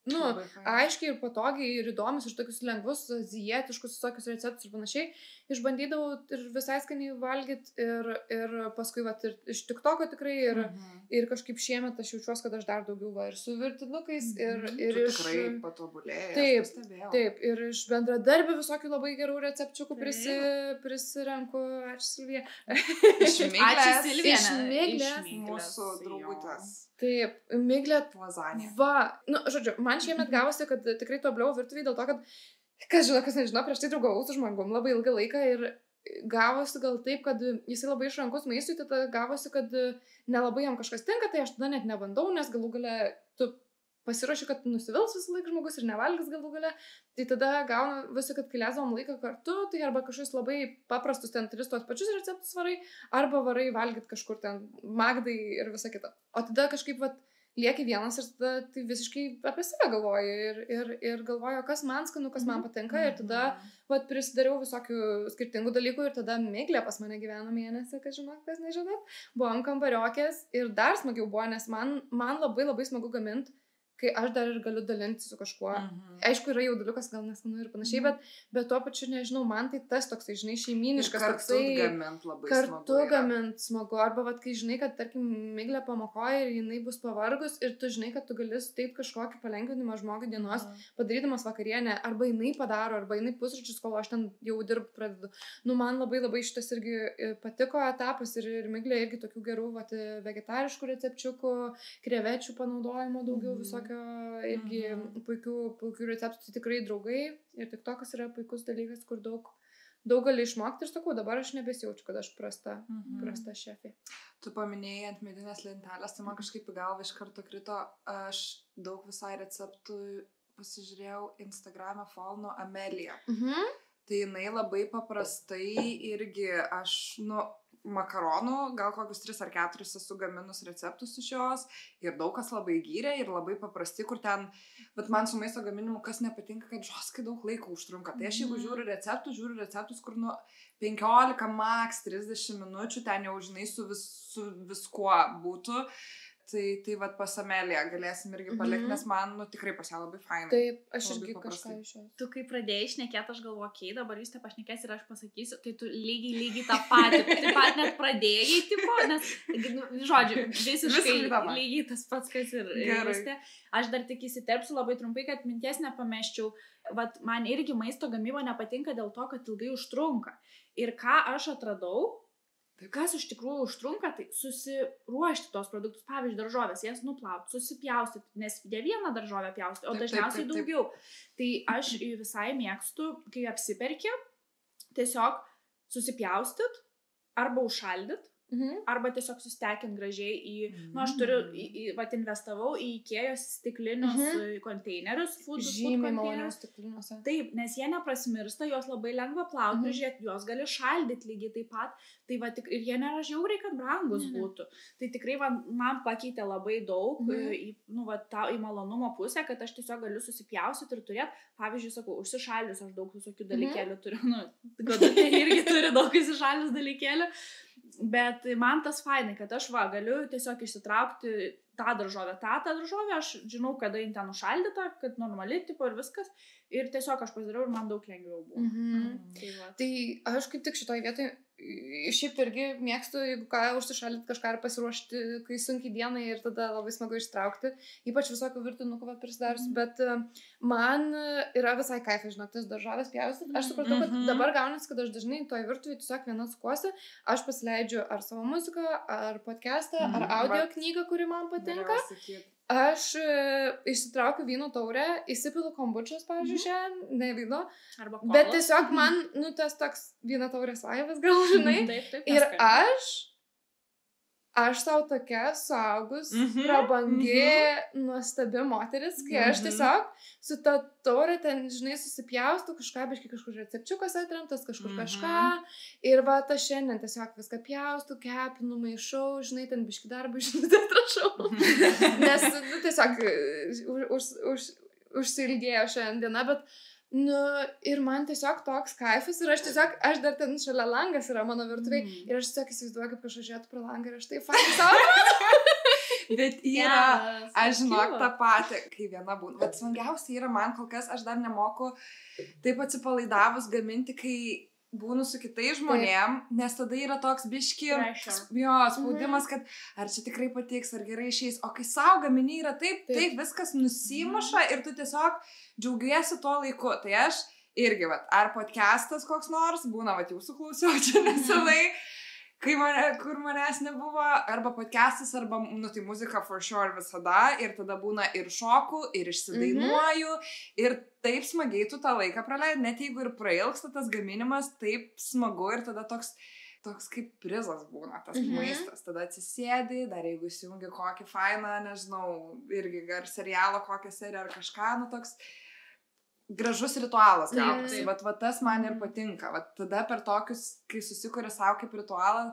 aiškiai ir patogiai ir įdomus ir tokius lengvus, azijietiškus visokius receptus ir panašiai. Išbandydavau ir visai skaniai valgyti ir paskui ir iš TikToko tikrai ir kažkaip šiemet aš jaučiuosi, kad aš dar daugiau ir su virtinukais ir iš... Tikrai patobulėjai. Taip, ir iš bendradarbių visokių labai gerų recepčiukų prisirenku. Ačiū Silvija. Iš Miglės. Mūsų draugutės. Taip, Miglė. Lazanė. Žodžiu, man šiemet gavosi, kad tikrai tobliau virtuviai dėl to, kad kas žino, kas nežino, prieš tai draugavau su žmogum labai ilgą laiką ir gavosi gal taip, kad jisai labai išrankus maistui, tada gavosi, kad nelabai jam kažkas tinka, tai aš tada net nebandau, nes galų gale tu pasiruoši, kad nusivils visą laiką žmogus ir nevalgys galų gale, tai tada gauna visą, kad kai leisdavom laiką kartu, tai arba kažkokius labai paprastus ten 3 tos pačius receptus varai, arba varai valgyti kažkur ten Magdai ir visa kita. O tada kažkaip lieki vienas ir tada tai visiškai apie save galvoju ir galvoju, kas man skanu, kas man patinka ir tada prisidariau visokių skirtingų dalykų ir tada Miglė pas mane gyveno mėnesį, kas žinot, kas nežinot, buvom kambariokės ir dar smagiau buvo, nes man labai labai smagu gaminti, kai aš dar ir galiu dalinti su kažkuo. Aišku, yra jauduliukas, gal neskanu ir panašiai, bet tuo pačiu, nežinau, man tai tas toksai, žinai, šeimyniškas toksai. Kartu gamint smagu. Arba, kai žinai, kad, tarkim, Miglė pamokoja ir jinai bus pavargus ir tu žinai, kad tu gali suteikti kažkokį palengvinimą žmogui dienos, padarydamas vakarienę, arba jinai padaro, arba jinai pusryčius, kol aš ten jau dirbti pradedu. Man labai labai šitas irgi patiko etapas ir Miglė irgi tokių gerų vegetariškų recepčiukų, krevečių panaudojimo daugiau visokio irgi puikių receptų, tai tikrai draugai ir TikTokas yra puikus dalykas, kur daug gali išmokti ir sakau, dabar aš nebesijaučiu, kad aš prasta šefė. Tu paminėjai ant medinės lentelės, tai man kažkaip į galvą iš karto krito, aš daug visai receptų pasižiūrėjau Instagram'e follow Amelija. Tai jinai labai paprastai irgi aš, makaronų, gal kokius 3 ar 4 esu gaminus receptus iš jos ir daug kas labai gyrė ir labai paprasti, kur ten, bet man su maisto gaminimu kas nepatinka, kad žoskai daug laiko užtrunka. Tai aš jeigu žiūriu receptus, kur 15, max 30 minučių, ten jau žinai su viskuo būtų. Tai pas Ameliją galėsim irgi palikti, nes man tikrai pas ją labai fainai. Taip, aš irgi kažką iš jos. Tu kai pradėjai šnekėti, aš galvoju, okei, dabar jūs te pašnekės ir aš pasakysiu, tai tu lygiai tą patį, taip pat net pradėjai, tipo, nes, žodžiu, visiškai lygiai tas pats, kas ir vystė. Aš dar tik įsiterpsiu labai trumpai, kad minties nepameščiau. Man irgi maisto gamyba nepatinka dėl to, kad ilgai užtrunka. Ir ką aš atradau, kas iš tikrųjų užtrunka, tai susiruošti tos produktus, pavyzdžiui, daržovės, jas nuplauti, susipjaustyti, nes ne vieną daržovę pjaustyti, o dažniausiai daugiau. Tai aš visai mėgstu, kai apsiperki, tiesiog susipjaustyti arba užšaldyti, arba tiesiog sustekint gražiai į, nu, aš turiu, vat investavau į Ikėjos stiklinius konteinerius, food Žymiai maloniau konteinerius. stikliniuose. Taip, nes jie neprasmirsta, juos labai lengva plauti, žiūrėti, juos gali šaldyti lygiai taip pat, tai va, ir jie nėra žiauriai, kad brangus būtų. Tai tikrai va, man pakeitė labai daug nu, va, į malonumo pusę, kad aš tiesiog galiu susipjausyti ir turėti, pavyzdžiui, sakau, užsišalius, aš daug visokių dalykėlių turiu, nu, godutė irgi turi daug užsišalius dalykėlių. Bet man tas fainai, kad aš galiu tiesiog išsitraukti tą daržovę, aš žinau, kada jin ten užšaldyta, kad normali tipo ir viskas, ir tiesiog aš pasidariau ir man daug lengviau buvo. Tai aš kaip tik šitoj vietoj šiaip irgi mėgstu, jeigu ką, užsišaldyti kažką ir pasiruošti, kai sunkiai dienai ir tada labai smagu ištraukti, ypač visokių virtinukų prisidarius, bet man yra visai kaifai, žinok, tas daržovės pjaustyt. Aš supratau, kad dabar gaunasi, kad aš dažnai toj virtuvėje tiesiog viena sukuosi, aš pasileidžiu ar savo muziką, ar podcastą, ar audio knygą, kuri man patinka. Aš išsitraukiu vyno taurę, įsipilu kombučios, pavyzdžiui, šiandien, ne vyno, bet tiesiog man, nu, tas toks vyno taurės vaivas, gal žinai, ir aš savo tokia suaugus, prabangi, nuostabi moteris, kai aš tiesiog su ta taurė ten, žinai, susipjaustų kažką, biškai kažkur recepčiukas atremtas, kažkur kažką, ir va, aš šiandien tiesiog viską pjaustų, kepinu, maišau, žinai, ten biškai darbą, žinai, atrašau, nes, nu, tiesiog užsilgėjo šiandieną, bet nu, ir man tiesiog toks kaifas ir aš dar ten šalia langas yra mano virtuviai ir aš tiesiog įsivaizduoju, kaip aš žiūrėtų pro langą ir aš tai faktai savo. Bet yra, aš žinok tą patį, kai viena būna. Bet smagiausia yra man kol kas, aš dar nemoku taip atsipalaidavus gaminti, kai būnu su kitais žmonėm, nes tada yra toks biški spaudimas, kad ar čia tikrai patiks, ar gerai išeis, o kai savo gamini yra taip viskas nusimuša ir tu tiesiog džiaugiesi tuo laiku. Tai aš irgi, ar podcastas koks nors, būna, jūsų klausiau čia nesenai, kur manęs nebuvo, arba podcastas, arba, nu, tai muzika for sure visada, ir tada būna ir šoku, ir išsidainuoju, ir taip smagiai tu tą laiką praleidi, net jeigu ir prailgsta tas gaminimas, taip smagu, ir tada toks kaip prizas būna tas maistas, tada atsisėdi, dar jeigu įsijungi kokį fainą, nežinau, irgi ar serialą, kokią seriją, ar kažką, nu, toks gražus ritualas gaunasi, bet tas man ir patinka, tada per tokius, kai susikuri savo kaip ritualą,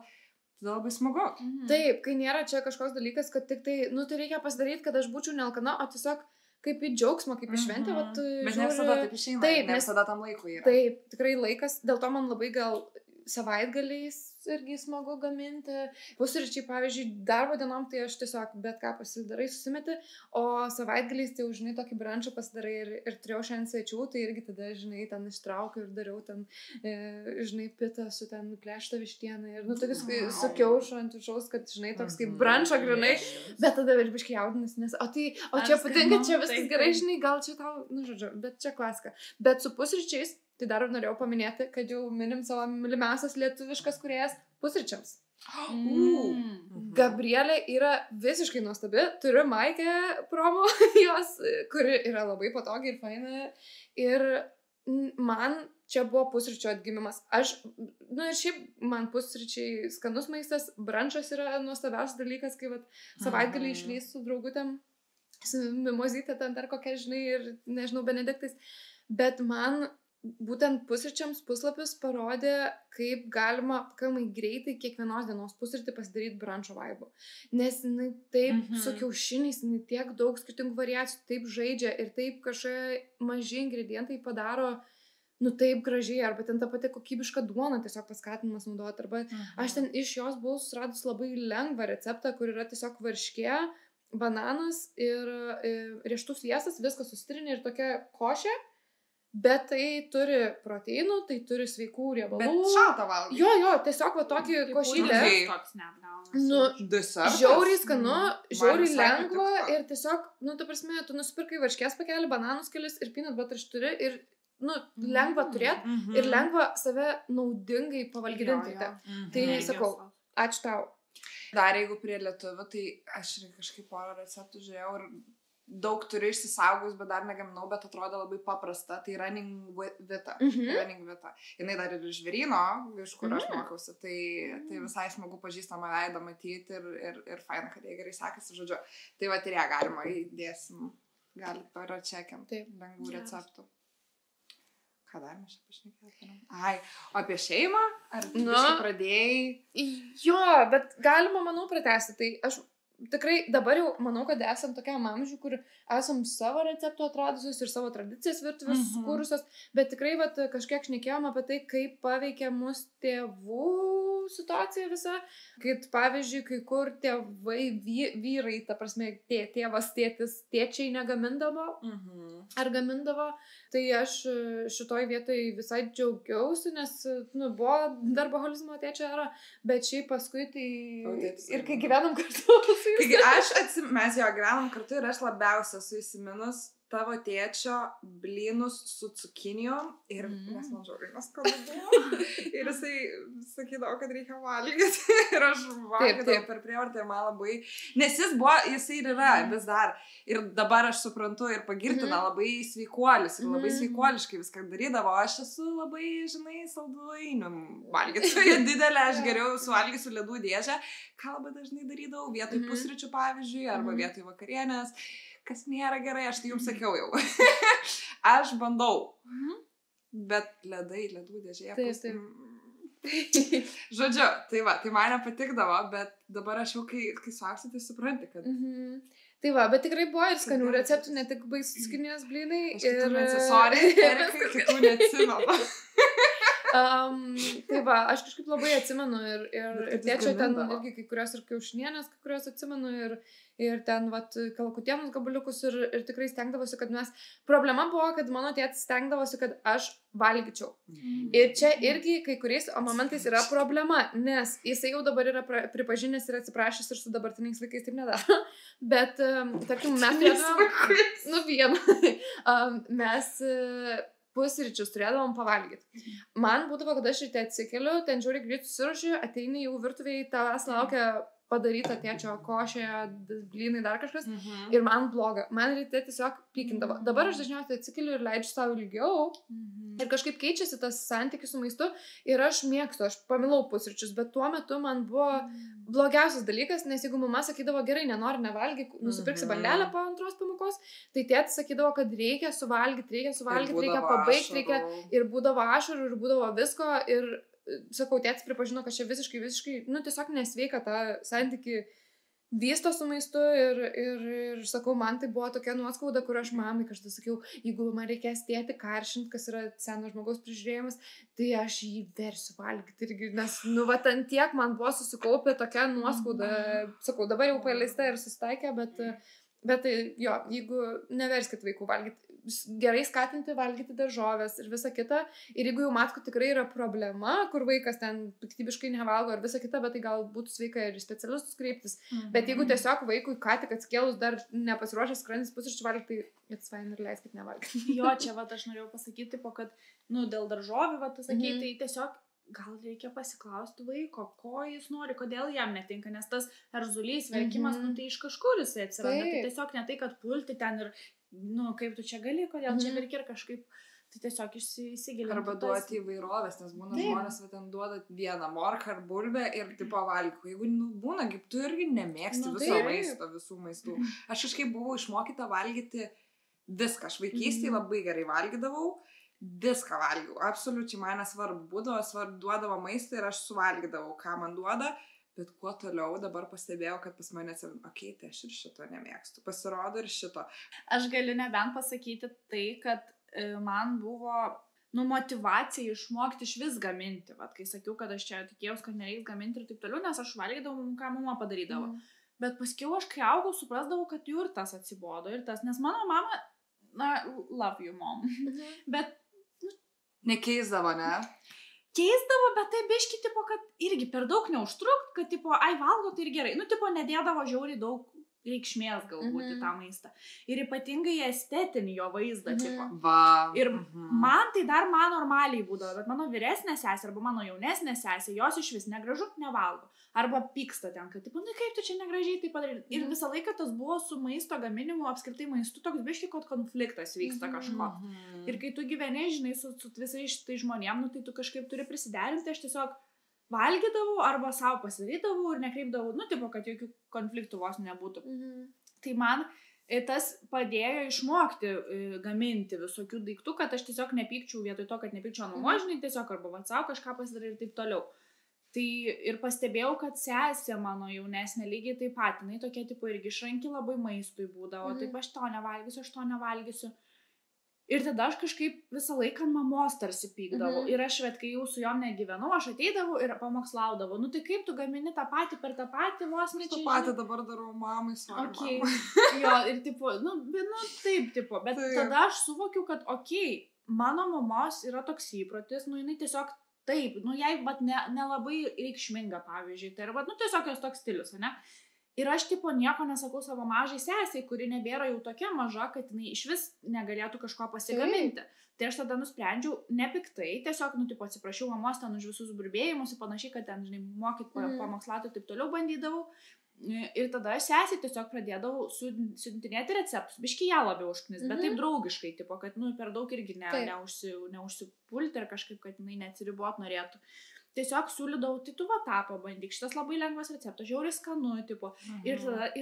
tada labai smagu. Taip, kai nėra čia kažkoks dalykas, kad tik tai, nu, tai reikia pasidaryti, kad aš būčiau nealkana, o tiesiog kaip į džiaugsmą, kaip į šventę, bet ne visada taip išeina, ne visada tam laikui yra. Taip, tikrai laikas, dėl to man labai gal savaitgaliais irgi smagu gaminti. Pusryčiai, pavyzdžiui, darbo dienom, tai aš tiesiog bet ką pasidarai, susimeti, o savaitgaliais tai jau, žinai, tokį brančą pasidarai ir turėjau šiandien svečių, tai irgi tada, žinai, ten ištraukiu ir dariau ten, žinai, pitą su ten plėšta vištiena ir, nu, tokius su kiaušu ant viršaus, kad, žinai, toks kaip brančą grinai, bet tada ir biškai jaudinas, nes, o čia patinka, čia viskas gerai, žinai, gal čia tau, nu, žodžiu, bet čia klasika. Bet su pusryčiais, tai dar norėjau paminėti, kad jau minim savo mylimiausias lietuviškas kūrėjas pusryčiams. Gabrielė yra visiškai nuostabi, turiu Maikę promo jos, kuri yra labai patogi ir faina. Ir man čia buvo pusryčio atgimimas. Nu ir šiaip man pusryčiai skanus maistas, brančas yra nuostabiausias dalykas, kai savaitgalį išlys su draugutėm, su mimozytė ten dar kokia, žinai, ir nežinau, benediktais. Bet man būtent pusryčiams puslapis parodė, kaip galima pakankamai greitai kiekvienos dienos pusrytį pasidaryti brančo vaibu. Nes taip su kiaušiniais, tiek daug skirtingų variacijų, taip žaidžia ir taip kažkokie maži ingredientai padaro, nu taip gražiai, arba ten ta pati kokybiška duona tiesiog paskatinimas naudoti, arba aš ten iš jos buvau susiradus labai lengvą receptą, kur yra tiesiog varškė, bananas ir riešutų sviestas, viskas susitrinė ir tokia košė. Bet tai turi proteinų, tai turi sveikų riebalų. Bet šaltą valgyti. Jo, tiesiog tokią košytę. Nu, žiauriai skanu, žiauriai lengva ir tiesiog, nu, ta prasme, tu nusipirkai varškės pakelį, bananus kelis ir peanut butter turi ir, nu, lengva turėti ir lengva save naudingai pavalgydinti. Tai sakau, ačiū tau. Dar jeigu prie lietuvių, tai aš kažkaip porą receptų žiūrėjau ir daug turiu išsisaugus, bet dar negaminau, bet atrodo labai paprasta. Tai Running Vita. Running Vita. Jinai dar ir iš Žvėryno, iš kur aš mokiausi. Tai visai smagu pažįstamą veidą matyti ir faina, kad jie gerai sekasi, žodžiu. Tai va, ir ją galima įdėsim. Galit paračekiam. Lengvų receptų. Ką dar mes čia pašnekėtume? Ai, apie šeimą? Ar tu pradėjai? Jo, bet galima, manau, pratęsti. Tai aš tikrai dabar jau manau, kad esam tokiam amžiui, kur esam savo receptų atradusios ir savo tradicijas virtuvės sukūrusios, bet tikrai vat, kažkiek šnekėjom apie tai, kaip paveikia mus tėvų situacija visa, kaip pavyzdžiui, kai kur tėvai, vyrai, ta prasme, tėvas, tėtis, tėčiai negamindavo ar gamindavo, tai aš šitoj vietoj visai džiaugiausi, nes buvo darboholizmo tėčio era, bet šiaip paskui tai ir kai gyvenam kartu mes jo gyvenam kartu ir aš labiausia esu įsiminus tavo tėčio blynus su cukinijom ir nes man žiauriai neskanu buvo. Ir jisai sakydavo, kad reikia valgyti. Ir aš valgydavau per prievartą ir man labai... Nes jisai ir yra vis dar. Ir dabar aš suprantu ir pagirtina labai sveikuolis ir labai sveikuoliškai viską darydavo. Aš esu labai, žinai, salduinių valgytoja didelė. Aš geriau suvalgysiu ledų dėžę. Ką labai dažnai darydavau vietoj pusryčių, pavyzdžiui, arba vietoj vakarienės. Kas nėra gerai, aš tai jums sakiau jau. Aš bandau. Bet ledų dėžėje. Žodžiu, tai va, tai mane patikdavo, bet dabar aš jau, kai suaugsi, tai supranti, kad... Tai va, bet tikrai buvo ir skanių receptų, ne tik baisus skinės blynai. Aš kitų Erikai, kitų neatsimenu. Tai va, aš kažkaip labai atsimenu ir tėčio ten irgi kai kurios ir kiaušinienės, kai kurios atsimenu ir ten vat kalakutienus gabaliukus ir tikrai stengdavosi, kad problema buvo, kad mano tėtis stengdavosi, kad aš valgyčiau. Ir čia irgi kai kuriais momentais yra problema, nes jisai jau dabar yra pripažinęs ir atsiprašęs ir su dabartiniais vaikais taip nedaro. Bet, tarkim, mes pusryčius turėdavom pavalgyti. Man būdavo, kad aš ryte atsikeliu, ten žiūri greit susiruošiu, ateini jau virtuvėje, tavęs laukia padaryta tėčio košė, blynai, dar kažkas, ir man bloga. Man ryte tiesiog pykindavo. Dabar aš dažniausiai atsikeliu ir leidžiu savo ilgiau ir kažkaip keičiasi tas santykis su maistu ir aš mėgstu, aš pamilau pusryčius, bet tuo metu man buvo blogiausias dalykas, nes jeigu mama sakydavo, gerai, nenori nevalgyk, nusipirksi bandelę po antros pamokos, tai tėtis sakydavo, kad reikia suvalgyti, reikia pabaigti, ir būdavo ašarų, ir būdavo visko, ir sakau, tėtis pripažino, kad čia visiškai, tiesiog nesveika tą santykį vysto su maistu ir sakau, man tai buvo tokia nuoskauda, kur aš mamai kažką sakiau, jeigu man reikės tėti karšint, kas yra seno žmogaus prižiūrėjimas, tai aš jį versiu valgyti irgi, nes, ant tiek man buvo susikaupę tokia nuoskauda, sakau, dabar jau paleista ir susitaikė, bet jo, jeigu neverskit vaikų valgyti, gerai skatinti valgyti daržovės ir visa kita. Ir jeigu jau matko tikrai yra problema, kur vaikas ten piktybiškai nevalgo ir visa kita, bet tai gal būtų sveika ir į specialistus kreiptis. Bet jeigu tiesiog vaikui ką tik atsikėlus dar nepasiruošęs skrandis pusryčių valgyti, tai it's fine ir leiskit nevalgyti. Jo, čia aš norėjau pasakyti, kad, dėl daržovių, tu sakei, tai tiesiog gal reikia pasiklausti vaiko, ko jis nori, kodėl jam netinka, nes tas erzulys, verkimas, tai iš kažkur jisai atsiranda. Tai tiesiog ne tai, kad pulti ten ir, kaip tu čia gali, kodėl čia verki ir kažkaip, tai tiesiog įsigilinti. Arba duoti įvairovės, nes būna žmonės, ten duoda vieną morką ar bulbę ir tipo valgyk. Jeigu būna, kaip tu irgi nemėgsti visų maistų. Aš kažkaip buvau išmokyta valgyti viską. Aš vaikystėje labai gerai valgydavau. Viską valgiau, absoliučiai man nesvarbu būdavo, duodavo maistą ir aš suvalgydavau, ką man duoda, bet kuo toliau dabar pastebėjau, kad pas mane atsirado, tai aš ir šito nemėgstu, pasirodo ir šito. Aš galiu nebent pasakyti tai, kad man buvo motyvacija išmokti iš vis gaminti, kai sakiau, kad aš čia tikėjausi, kad nereiks gaminti ir taip toliau, nes aš valgydavau, ką mama padarydavo. Bet paskiau aš kai augau, suprasdavau, kad jų ir tas atsibodo, ir tas, nes mano mama, love you mom, bet nekeisdavo, ne? Keisdavo, bet tai biški, kad irgi per daug neužtrukt, kad, valgo tai ir gerai. Nedėdavo žiauriai daug reikšmės galbūt į tą maistą. Ir ypatingai estetinį jo vaizdą, tipo. Va. Ir man tai dar man normaliai būdavo, bet mano vyresnė sesė arba mano jaunesnė sesė, jos iš vis negražu nevalgo. Arba pyksta ten, kad, tipo, nu kaip tu čia negražiai tai padaryti. Ir visą laiką tas buvo su maisto gaminimu, apskritai maistu, toks biškai, kad konfliktas vyksta kažko. Ir kai tu gyveni, žinai, su visais šitai žmonėm, nu tai tu kažkaip turi prisiderinti, aš tiesiog valgydavau arba savo pasidarydavau ir nekreipdavau, nu, tipo, kad jokių konfliktų vos nebūtų. Tai man tas padėjo išmokti gaminti visokių daiktų, kad aš tiesiog nepykčiau vietoj to, kad nepykčiau ant mamos, žinai, tiesiog arba vat savo kažką pasidarai ir taip toliau. Tai ir pastebėjau, kad sesė mano jaunesnė lygiai taip pat, jinai tokia, tipo, irgi išranki labai maistui būdavo, taip aš to nevalgysiu. Ir tada aš kažkaip visą laiką mamos tarsi pykdavau. Ir aš, kai jau su jom negyvenau, aš ateidavau ir pamokslaudavau. Nu tai kaip tu gamini tą patį per tą patį vos nečiai? Tą patį dabar darau mamai, sorry. Okay. Jo, ir tipo, nu taip, tipo, bet tada aš suvokiu, kad mano mamos yra toks įprotis, nu jinai tiesiog taip, nu jai, bet nelabai reikšminga, pavyzdžiui, tai yra, nu tiesiog jos toks stilius, ne? Ir aš, tipo, nieko nesakau savo mažai sesiai, kuri nebėra jau tokia maža, kad jinai iš vis negalėtų kažko pasigaminti. Tai aš tada nusprendžiau nepiktai, tiesiog, nu, tipo, atsiprašiau mamos ten už visus burbėjimus ir panašiai, kad ten, žinai, mokyt pamokslauti ir taip toliau bandydavau. Ir tada aš sesiai tiesiog pradėdavau siuntinėti receptus. Biški ją labiau užknis, bet taip draugiškai, tipo, kad, nu, per daug irgi neužsipulti ir kažkaip, kad jinai neatsiribot norėtų. Tiesiog siūlydavau, tai tu va tą pabandyk, šitas labai lengvas receptas, žiauriai skanu, tipo. Ir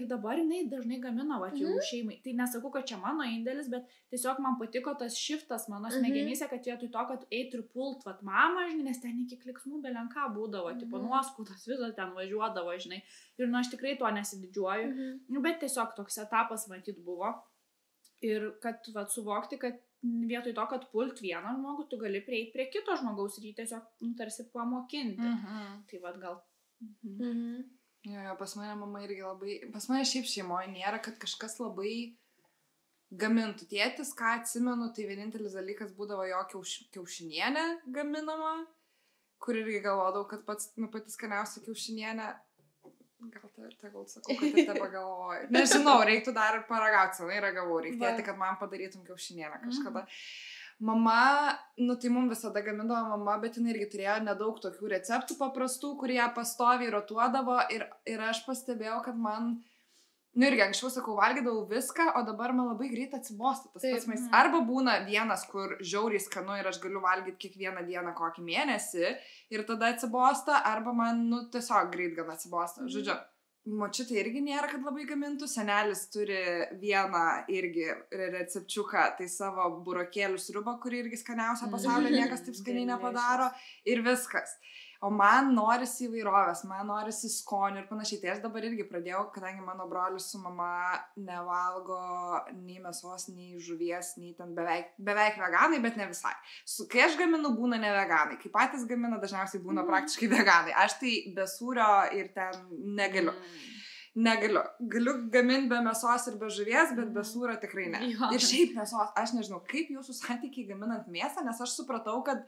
dabar jinai dažnai gamina va jau šeimai. Tai nesakau, kad čia mano indėlis, bet tiesiog man patiko tas shiftas mano smegenyse, kad vietoj to, kad eitų ir pult vat mamą, žinai, nes ten iki kliksmų belenką būdavo, tipo nuoskaudos visą ten važiuodavo, žinai. Ir nu aš tikrai tuo nesididžiuoju, bet tiesiog toks etapas matyt buvo. Ir kad vat suvokti, kad vietoj to, kad pult vieną žmogų, tu gali prieiti prie kito žmogaus ir jį tiesiog tarsi pamokinti. Tai vat gal. Jo, pas mane mama irgi labai, pas mane šiaip šeimoje nėra, kad kažkas labai gamintų. Tėtis, ką atsimenu, tai vienintelis dalykas būdavo jo kiaušinienė gaminama, kur irgi galvodavau, kad pati skaniausia kiaušinienė. Gal sakau, kad ir tebe galvoju. Nežinau, reiktų dar ir paragauti, senai ragavau, reikėti, kad man padarytum kiaušinienę kažkada. Mama, nu tai mums visada gamindavo mama, bet jinai irgi turėjo nedaug tokių receptų paprastų, kurie pastoviai rotuodavo ir aš pastebėjau, kad man, nu irgi anksčiau sakau, valgydavau viską, o dabar man labai greit atsibosta tas pats maistas. Arba būna vienas, kur žiauriai skanu ir aš galiu valgyti kiekvieną dieną kokį mėnesį ir tada atsibosta, arba man, nu, tiesiog greit gan atsibosta. Žodžiu, močiutė irgi nėra, kad labai gamintų, senelis turi vieną irgi recepčiuką, tai savo burokėlių sriubą, kuri irgi skaniausia pasaulyje, niekas taip skaniai nepadaro ir viskas. O man norisi įvairovės, man norisi skonių ir panašiai. Tai aš dabar irgi pradėjau, kadangi mano brolis su mama nevalgo nei mėsos, nei žuvies, nei ten beveik veganai, bet ne visai. Kai aš gaminu, būna ne veganai. Kai patys gamina, dažniausiai būna praktiškai veganai. Aš tai be sūrio ir ten negaliu. Galiu gaminti be mėsos ir be žuvies, bet be sūrio tikrai ne. Ir šiaip mėsos, aš nežinau, kaip jūsų santykiai gaminant mėsą, nes aš supratau, kad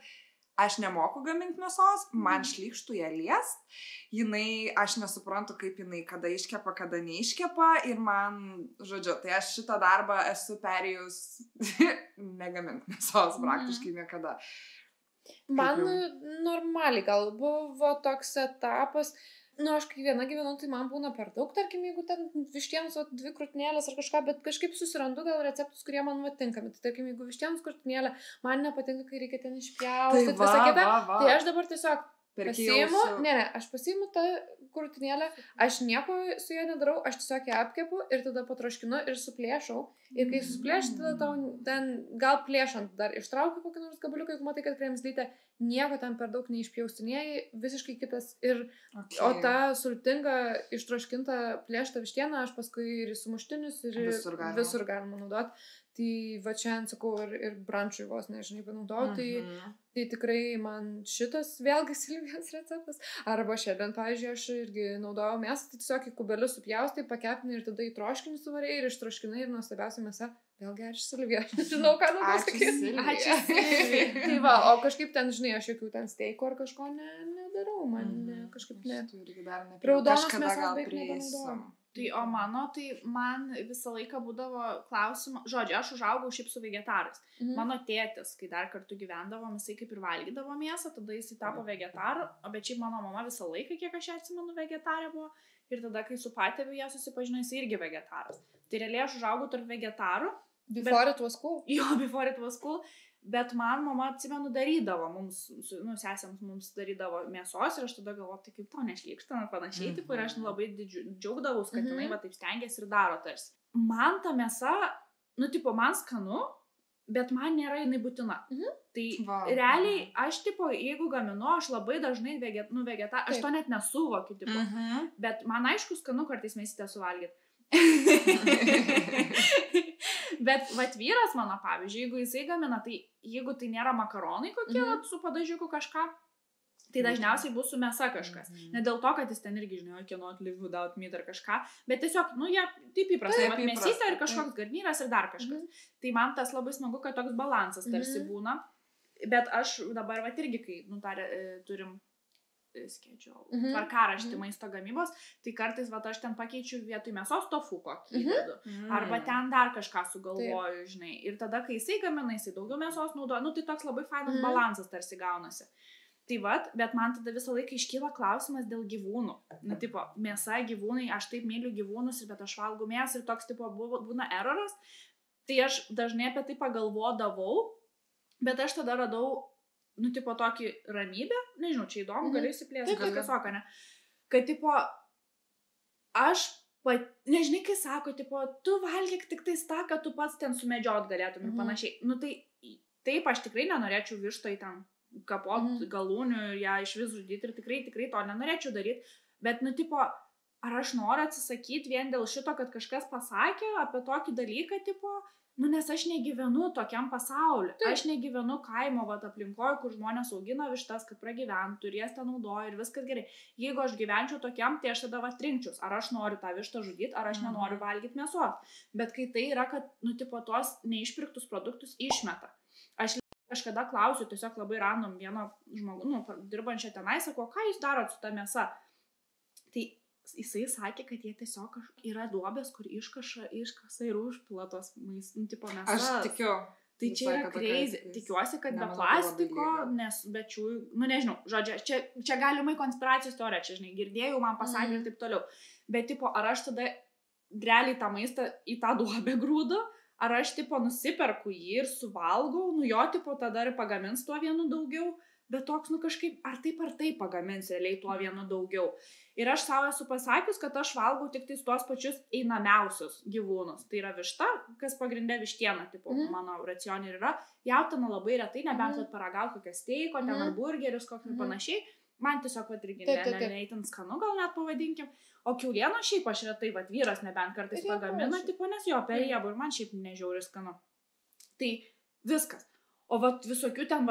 aš nemoku gaminti mėsos, man šlykštų ją liest, aš nesuprantu, kaip jinai kada iškepa, kada neiškepa ir man, žodžiu, tai aš šitą darbą esu perėjus negaminti mėsos praktiškai niekada. Man normaliai gal buvo toks etapas, nu aš kai viena gyvenu, tai man būna per daug, tarkim, jeigu ten vištienos 2 krūtinėlės ar kažką, bet kažkaip susirandu gal receptus, kurie man tinkami. Tai tarkim, jeigu vištienos krūtinėlė man nepatinka, kai reikia ten išpjauti, visą kitą, tai aš dabar tiesiog pasiimu, aš pasiimu tą krūtinėlę, aš nieko su ją nedarau, aš tiesiog ją apkepu ir tada patroškinu ir suplėšau. Ir kai suplėšti, tada tau ten gal plėšant dar ištraukiu kokį nors gabaliuką, jeigu matai, kad kremzlytė, nieko ten per daug neišpjaustinėjai, visiškai kitas. O tą sultingą, ištroškintą plėštą vištieną aš paskui ir į sumuštinius, ir visur galima naudoti. Tai va čia, sakau, ir brančui vos nežinai panaudau, tai tikrai man šitas vėlgi Silvijos receptas. Arba šiandien, pavyzdžiui, aš irgi naudojau mėsą, tai tiesiog į kubelius supjaustai, pakepinai ir tada į troškinį suvarėjai ir ištroškinai ir nuostabiausia mėsa. Vėlgi ačiū Silvija, aš nežinau, ką daugiau sakyti. Ačiū Silvija. Tai va, o kažkaip ten, žinai, aš jokių ten steikų ar kažko nedarau, man kažkaip ne. Raudonos mėsos beveik nebenaudojau. Tai o mano, tai man visą laiką būdavo klausimas, žodžiu, aš užaugau šiaip su vegetarais. Mano tėtis, kai dar kartu gyvendavom, jisai kaip ir valgydavo mėsą, tada jisai tapo vegetaru, bet šiaip mano mama visą laiką, kiek aš atsimenu, vegetarė buvo. Ir tada, kai su patėviu jie susipažino, jisai irgi vegetaras. Tai realiai aš užaugau tarp vegetarų. Before it was cool. Jo, before it was cool. Bet man mama, atsimenu, darydavo mums, sesėms mums darydavo mėsos ir aš tada galvoju, tai kaip to nešlykšta, panašiai, ir aš labai džiaugdavau, kad jinai va taip stengiasi ir daro tarsi. Man ta mėsa, man skanu, bet man nėra jinai būtina. Tai realiai aš, jeigu gaminu, aš labai dažnai vegetarą, aš to net nesuvokiu, bet man aišku skanu kartais mėsytę suvalgyti. Bet vat vyras mano, pavyzdžiui, jeigu jisai gamina, tai jeigu tai nėra makaronai kokie, su padažiuku kažką, tai dažniausiai bus su mėsa kažkas. Ne dėl to, kad jis ten irgi, žinai, cannot live without meat ar kažką, bet tiesiog, jie taip įprastai, mėsytė ir kažkoks garnyras ir dar kažkas. Tai man tas labai smagu, kad toks balansas tarsi būna, bet aš dabar vat irgi, kai turim tvarkaraštį maisto gamybos, tai kartais aš ten pakeičiu vietoj mėsos tofu kokį įdedu. Arba ten dar kažką sugalvoju, žinai. Ir tada, kai jisai gamina, jisai daugiau mėsos naudoja, tai toks labai fainas balansas tarsi gaunasi. Tai bet man tada visą laiką iškyla klausimas dėl gyvūnų. Mėsa, gyvūnai, aš taip myliu gyvūnus, bet aš valgau mėsą ir toks būna eroras. Tai aš dažnai apie tai pagalvodavau, bet aš tada radau tokį ramybę, nežinau, čia įdomu, galiu įsiplėsti, kažkas sako, ne? Kad, aš, nežinai, kai sako, tu valgyk tik tais tą, kad tu pats ten sumedžiot galėtum ir panašiai. Taip, aš tikrai nenorėčiau vištoj ten kapot galūnių ir ją iš vis žudyti ir tikrai to nenorėčiau daryti, bet, ar aš noriu atsisakyti vien dėl šito, kad kažkas pasakė apie tokį dalyką, nes aš negyvenu tokiam pasauliu. Aš negyvenu kaimo aplinkoje, kur žmonės augina vištas, kad pragyventų ir jas ten naudoja ir viskas gerai. Jeigu aš gyvenčiau tokiam, tai aš tada rinkčiaus, ar aš noriu tą vištą žudyti, ar aš nenoriu valgyti mėsos. Bet kai tai yra, kad, tos neišpirktus produktus išmeta. Aš kažkada klausiu, tiesiog labai random vieno žmogų, dirbančio tenai, sako, ką jūs darot su ta mėsa? Tai jisai sakė, kad jie tiesiog yra duobės, kur iškasa ir užpila tos mėsas. Aš tikiu. Tai čia yra crazy. Tikiuosi, kad be plastiko, nes be čių, nežinau, žodžiu, čia galimai konspiracijos teorija, čia, žinai, girdėjau, man pasakė ir taip toliau. Bet, ar aš tada realiai tą maistą į tą duobę grūdu, ar aš, nusiperku jį ir suvalgau, jo, tada ir pagamins tuo vienu daugiau. Bet toks, kažkaip, ar taip pagamins realiai tuo vienu daugiau. Ir aš savo esu pasakius, kad aš valgau tik tais tuos pačius einamiausius gyvūnus. Tai yra višta, kas pagrindė vištiena, mano racionė yra. Jautina labai retai, nebent paragauti kokią steiko, ten hamburgerius, kokį panašiai. Man tiesiog irgi neįtin skanu, gal net pavadinkim. O kiaulieno šiaip aš retai, vyras nebent kartais pagamina, nes jo periebu ir man šiaip nežiauri skanu. Tai viskas. O visokių ten,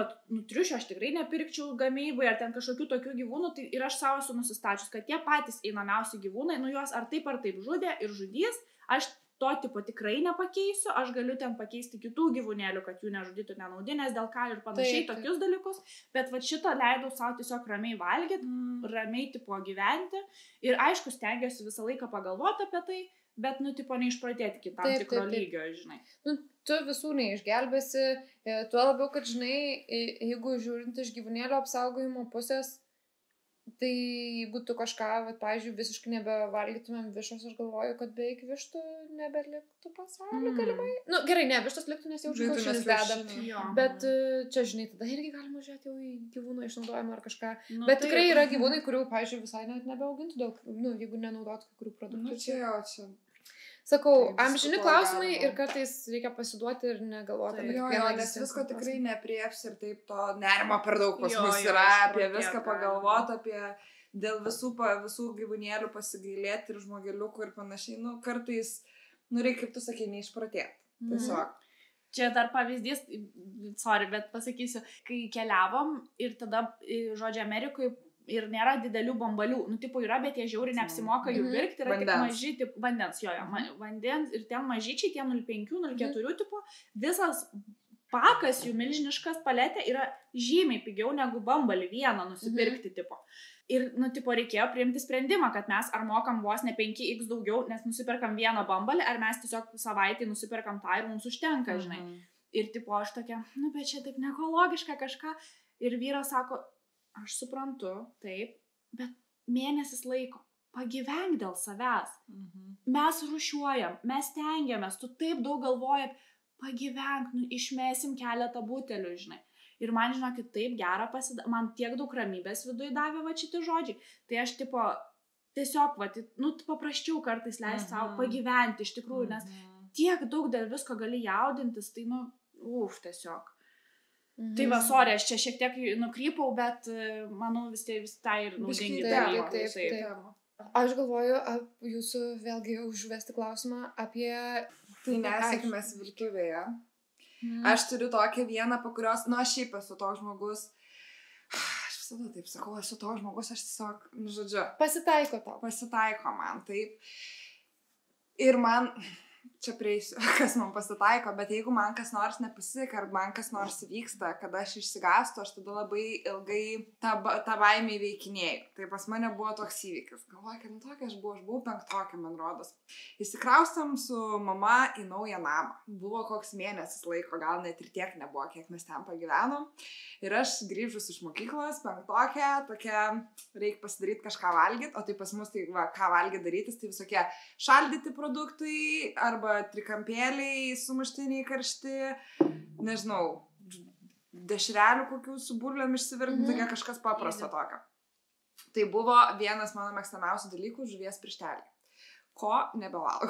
triušių aš tikrai nepirkčiau gamybai, ar ten kažkokių tokių gyvūnų, tai ir aš savo esu nusistačius, kad tie patys einamiausi gyvūnai, juos ar taip žudė ir žudys, aš to tikrai nepakeisiu, aš galiu ten pakeisti kitų gyvūnėlių, kad jų nežudytų nenaudinės dėl ką ir panašiai tokius dalykus, bet šitą leidau savo tiesiog ramiai valgyti, ramiai gyventi ir aišku, stengiuosi visą laiką pagalvoti apie tai, bet, neišpratėti iki tam tikro lygio, žinai. Tu visų neišgelbėsi, tuo labiau, kad, žinai, jeigu žiūrint iš gyvūnėlio apsaugojimo pusės, tai jeigu tu kažką, pavyzdžiui, visiškai nebevalgytumėm vištos, aš galvoju, kad beveik vištų nebeliktų pasaulyje galimai. Gerai, ne, vištos liktų, nes jau kiaušinius dedam. Bet čia, žinai, tada irgi galima žiūrėti jau į gyvūnų išnaudojimą ar kažką. Bet tikrai yra gyvūnai, kurių, pavyzdžiui, visai net nebeaugintų, jeigu nenaudotų kai kurių produktų. Čia. Sakau, amžini klausimai ir kartais reikia pasiduoti ir negalvoti. Nes visko tikrai neprieps ir taip to nerimo per daug pas mus yra, apie viską pagalvoti, apie dėl visų gyvūnėlių pasigailėti ir žmogeliukų ir panašiai. Kartais, reikia, kaip tu sakei, neišpratėti. Tiesiog. Čia dar pavyzdys, bet pasakysiu, kai keliavom ir tada, žodžiu, Amerikoje ir nėra didelių bambalių, yra, bet jie žiauriai neapsimoka jų pirkti, yra tik maži, vandens, vandens ir ten mažyčiai, tie 0,5, 0,4 tipo, visas pakas jų milžiniškas paletė yra žymiai pigiau negu Bumble vieną nusipirkti, tipo. Ir, tipo, reikėjo priimti sprendimą, kad mes ar mokam vos ne 5x daugiau, nes nusipirkam vieną Bumble, ar mes tiesiog savaitį nusipirkam tą ir mums užtenka, žinai. Ir, tipo, aš tokia, bet čia taip neekologiška kažką. Ir vyras sako, aš suprantu, taip, bet mėnesis laiko. Pagyvenk dėl savęs. Mes rūšiuojam, mes tengiamės, tu taip daug galvoji, pagyvenk, išmesim keletą butelių, žinai. Ir man, žinokit, taip gera man tiek daug ramybės viduje davė va šitie žodžiai. Tai aš, tipo, tiesiog, va, paprasčiau kartais leisti savo pagyventi, iš tikrųjų, nes tiek daug dėl visko gali jaudintis, tai, tiesiog. Tai va, sorry, aš čia šiek tiek nukrypau, bet manau vis tai ir naudingi dalykai. Taip. Aš galvoju, jūsų vėlgi užvesti klausimą apie... Tai nesėkmės virtuvėje. Aš turiu tokią vieną, po kurios, aš šiaip esu toks žmogus, aš visada taip sakau, esu toks žmogus, aš tiesiog, žodžiu. Pasitaiko tau. Pasitaiko man, taip. Ir man... Čia prieisiu, kas man pasitaiko, bet jeigu man kas nors nepasiseka, ar man kas nors vyksta, kada aš išsigastu, aš tada labai ilgai tą baimę įveikinėjau. Tai pas mane buvo toks įvykis. Galvoju, kad tokia aš buvau 5-okė, man rodos. Įsikraustam su mama į naują namą. Buvo koks mėnesis laiko, gal net ir tiek nebuvo, kiek mes ten pagyvenom. Ir aš grįžus iš mokyklos, 5-okė, tokia, reikia pasidaryti kažką valgyti, o tai pas mus, tai va, ką valgyti darytis, tai visokie šaldyti produktai, arba trikampėliai, sumuštiniai karšti, nežinau, dešrelių kokių su burliam išsivirti, tokia kažkas paprasto tokio. Tai buvo vienas mano mėgstamiausių dalykų - žuvies pirštelį. Ko nebevalgau.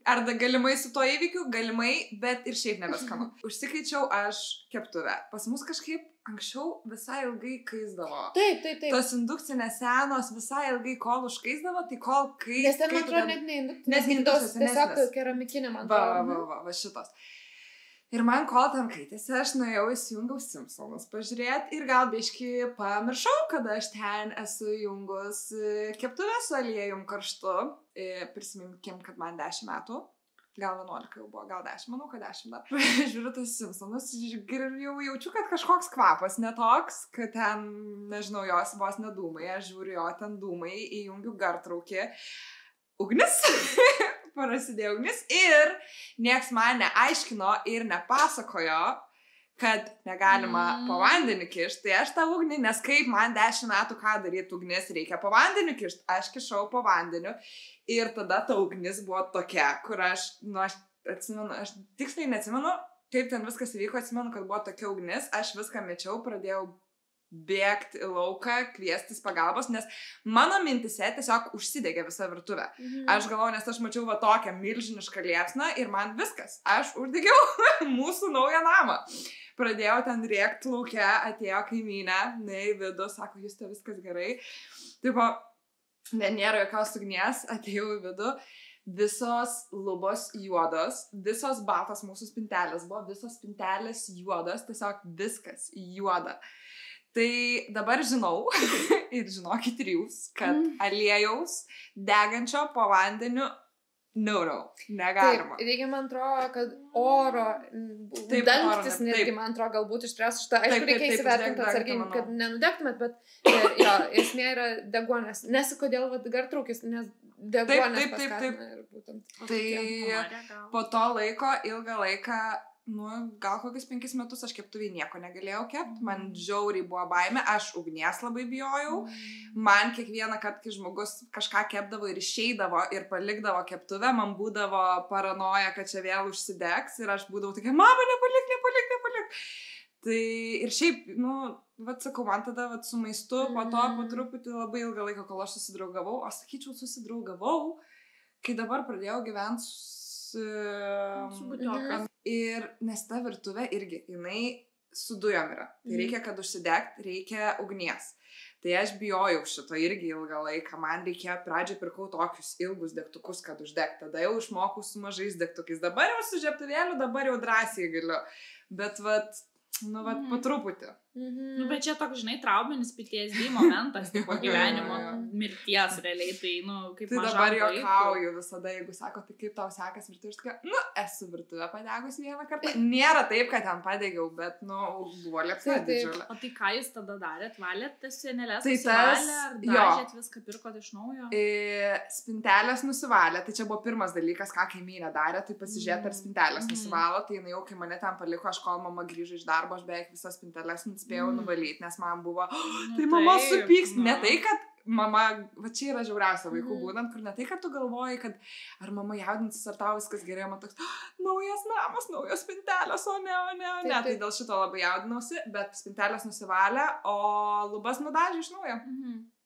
Ar da galimai su to įvykiu, galimai, bet ir šiaip nebeskanu. Užsikaičiau aš keptuvę. Pas mus kažkaip anksčiau visai ilgai kaisdavo. Taip. Tos indukcinės senos visai ilgai kol užkaisdavo, tai kol kai... Nes ten, man atrodo, net neindukcinės, tiesiog keramikinė, man atrodo. Va šitos. Ir man kol ten kaitėsi, aš nuėjau įsijungiau Simpsonus pažiūrėti ir gal biškį pamiršau, kad aš ten esu jungus keptuvę su aliejum karštu. Prisiminkim, kad man 10 metų. Gal 11 jau buvo, gal 10, manau, kad 10 dar. Žiūriu tas Simpsonus ir jau jaučiu, kad kažkoks kvapas netoks, kad ten, nežinau, jos vos nedūmai, aš žiūriu jo ten dūmai, įjungiu gartraukį. Ugnis. Prasidėjo ugnis ir nieks man neaiškino ir nepasakojo, kad negalima po vandeniu kišti. Tai aš tą ugnį, nes kaip man 10 metų ką daryti ugnis, reikia po vandeniu kišti. Aš kišau po vandeniu ir tada ta ugnis buvo tokia, kur aš atsimenu, aš tiksliai neatsimenu, kaip ten viskas įvyko, atsimenu, kad buvo tokia ugnis, aš viską mečiau, pradėjau bėgti į lauką, kviestis pagalbos, nes mano mintise tiesiog užsidegė visa virtuvė. Aš galvoju, nes aš mačiau va tokią milžinišką liepsną ir man viskas. Aš uždegiau mūsų naują namą. Pradėjau ten rėkti lauke, atėjo kaimynė, į vidų, sako, jūs te viskas gerai. Taip, nėra jokios ugnies, atėjau į vidų. Visos lubos juodos, visos baltos mūsų spintelės buvo, visos spintelės juodos, tiesiog viskas juoda. Tai dabar žinau ir žinokit ir jūs, kad aliejaus degančio po vandeniu, negalima. Taip, reikia, man atrodo, kad oro dangtis netgi, man atrodo, galbūt išspręs šitą. Aišku, reikia įsivertinti atsargiai, kad nenudegtumėt, bet jo, esmė yra deguonės. Nes kodėl gartraukis, nes deguonės paskatina ir būtent. Tai po to laiko, ilgą laiką, gal kokius 5 metus aš keptuvėj nieko negalėjau kepti, man žiauriai buvo baimė, aš ugnies labai bijojau, man kiekvieną kartą, kai žmogus kažką kepdavo ir išeidavo ir palikdavo keptuvę, man būdavo paranoja, kad čia vėl užsidegs ir aš būdavau tokia, mama, nepalik. Tai ir šiaip, sakau, man tada su maistu po to po truputį labai ilgą laiką, kol aš susidraugavau, o sakyčiau, susidraugavau, kai dabar pradėjau gyventi su butiokas. Ir nes ta virtuvė irgi, jinai su dujom yra. Tai reikia, kad užsidegt, reikia ugnies. Tai aš bijojau šito irgi ilgą laiką. Man reikėjo, pradžiai pirkau tokius ilgus degtukus, kad uždegt. Tada jau išmokau su mažais degtukais. Dabar jau su žiebtuvėliu, dabar jau drąsiai galiu. Bet po truputį. Nu, bet čia toks, žinai, trauminis PTSD momentas, tipo gyvenimo mirties realiai, tai, nu, kaip Tai mažam dabar vaikui. juokauju visada, jeigu sako, tai kaip tau sekas virtuvė, aš tokia, nu, esu virtuvė padegus vieną kartą. Nėra taip, kad ten padegiau, bet, nu, buvo liepsna didžiulė. O tai ką jūs tada darėt? Valėt tas senelės? Tai nusivalė, tas- ar jo. dažėt viską pirkot iš naujo? Spintelės nusivalė, tai čia buvo pirmas dalykas, ką kaimynė darė, tai pasižiūrėti, ar spintelės nusivalo, tai jinai jau, kai mane ten paliko, aš kol mama grįžo iš darbo, aš beveik visas spintelės spėjau nuvalyti, nes man buvo, tai mama supyks, ne tai, kad mama, va čia yra žiauriausia vaikų būnant, kur ne tai, kad tu galvoji, kad ar mama jaudinsis, ar tau viskas gerai, man toks, naujas namas, naujos spintelės, o ne, tai dėl šito labai jaudinausi, bet spintelės nusivalė, o lubas nudažė iš naujo.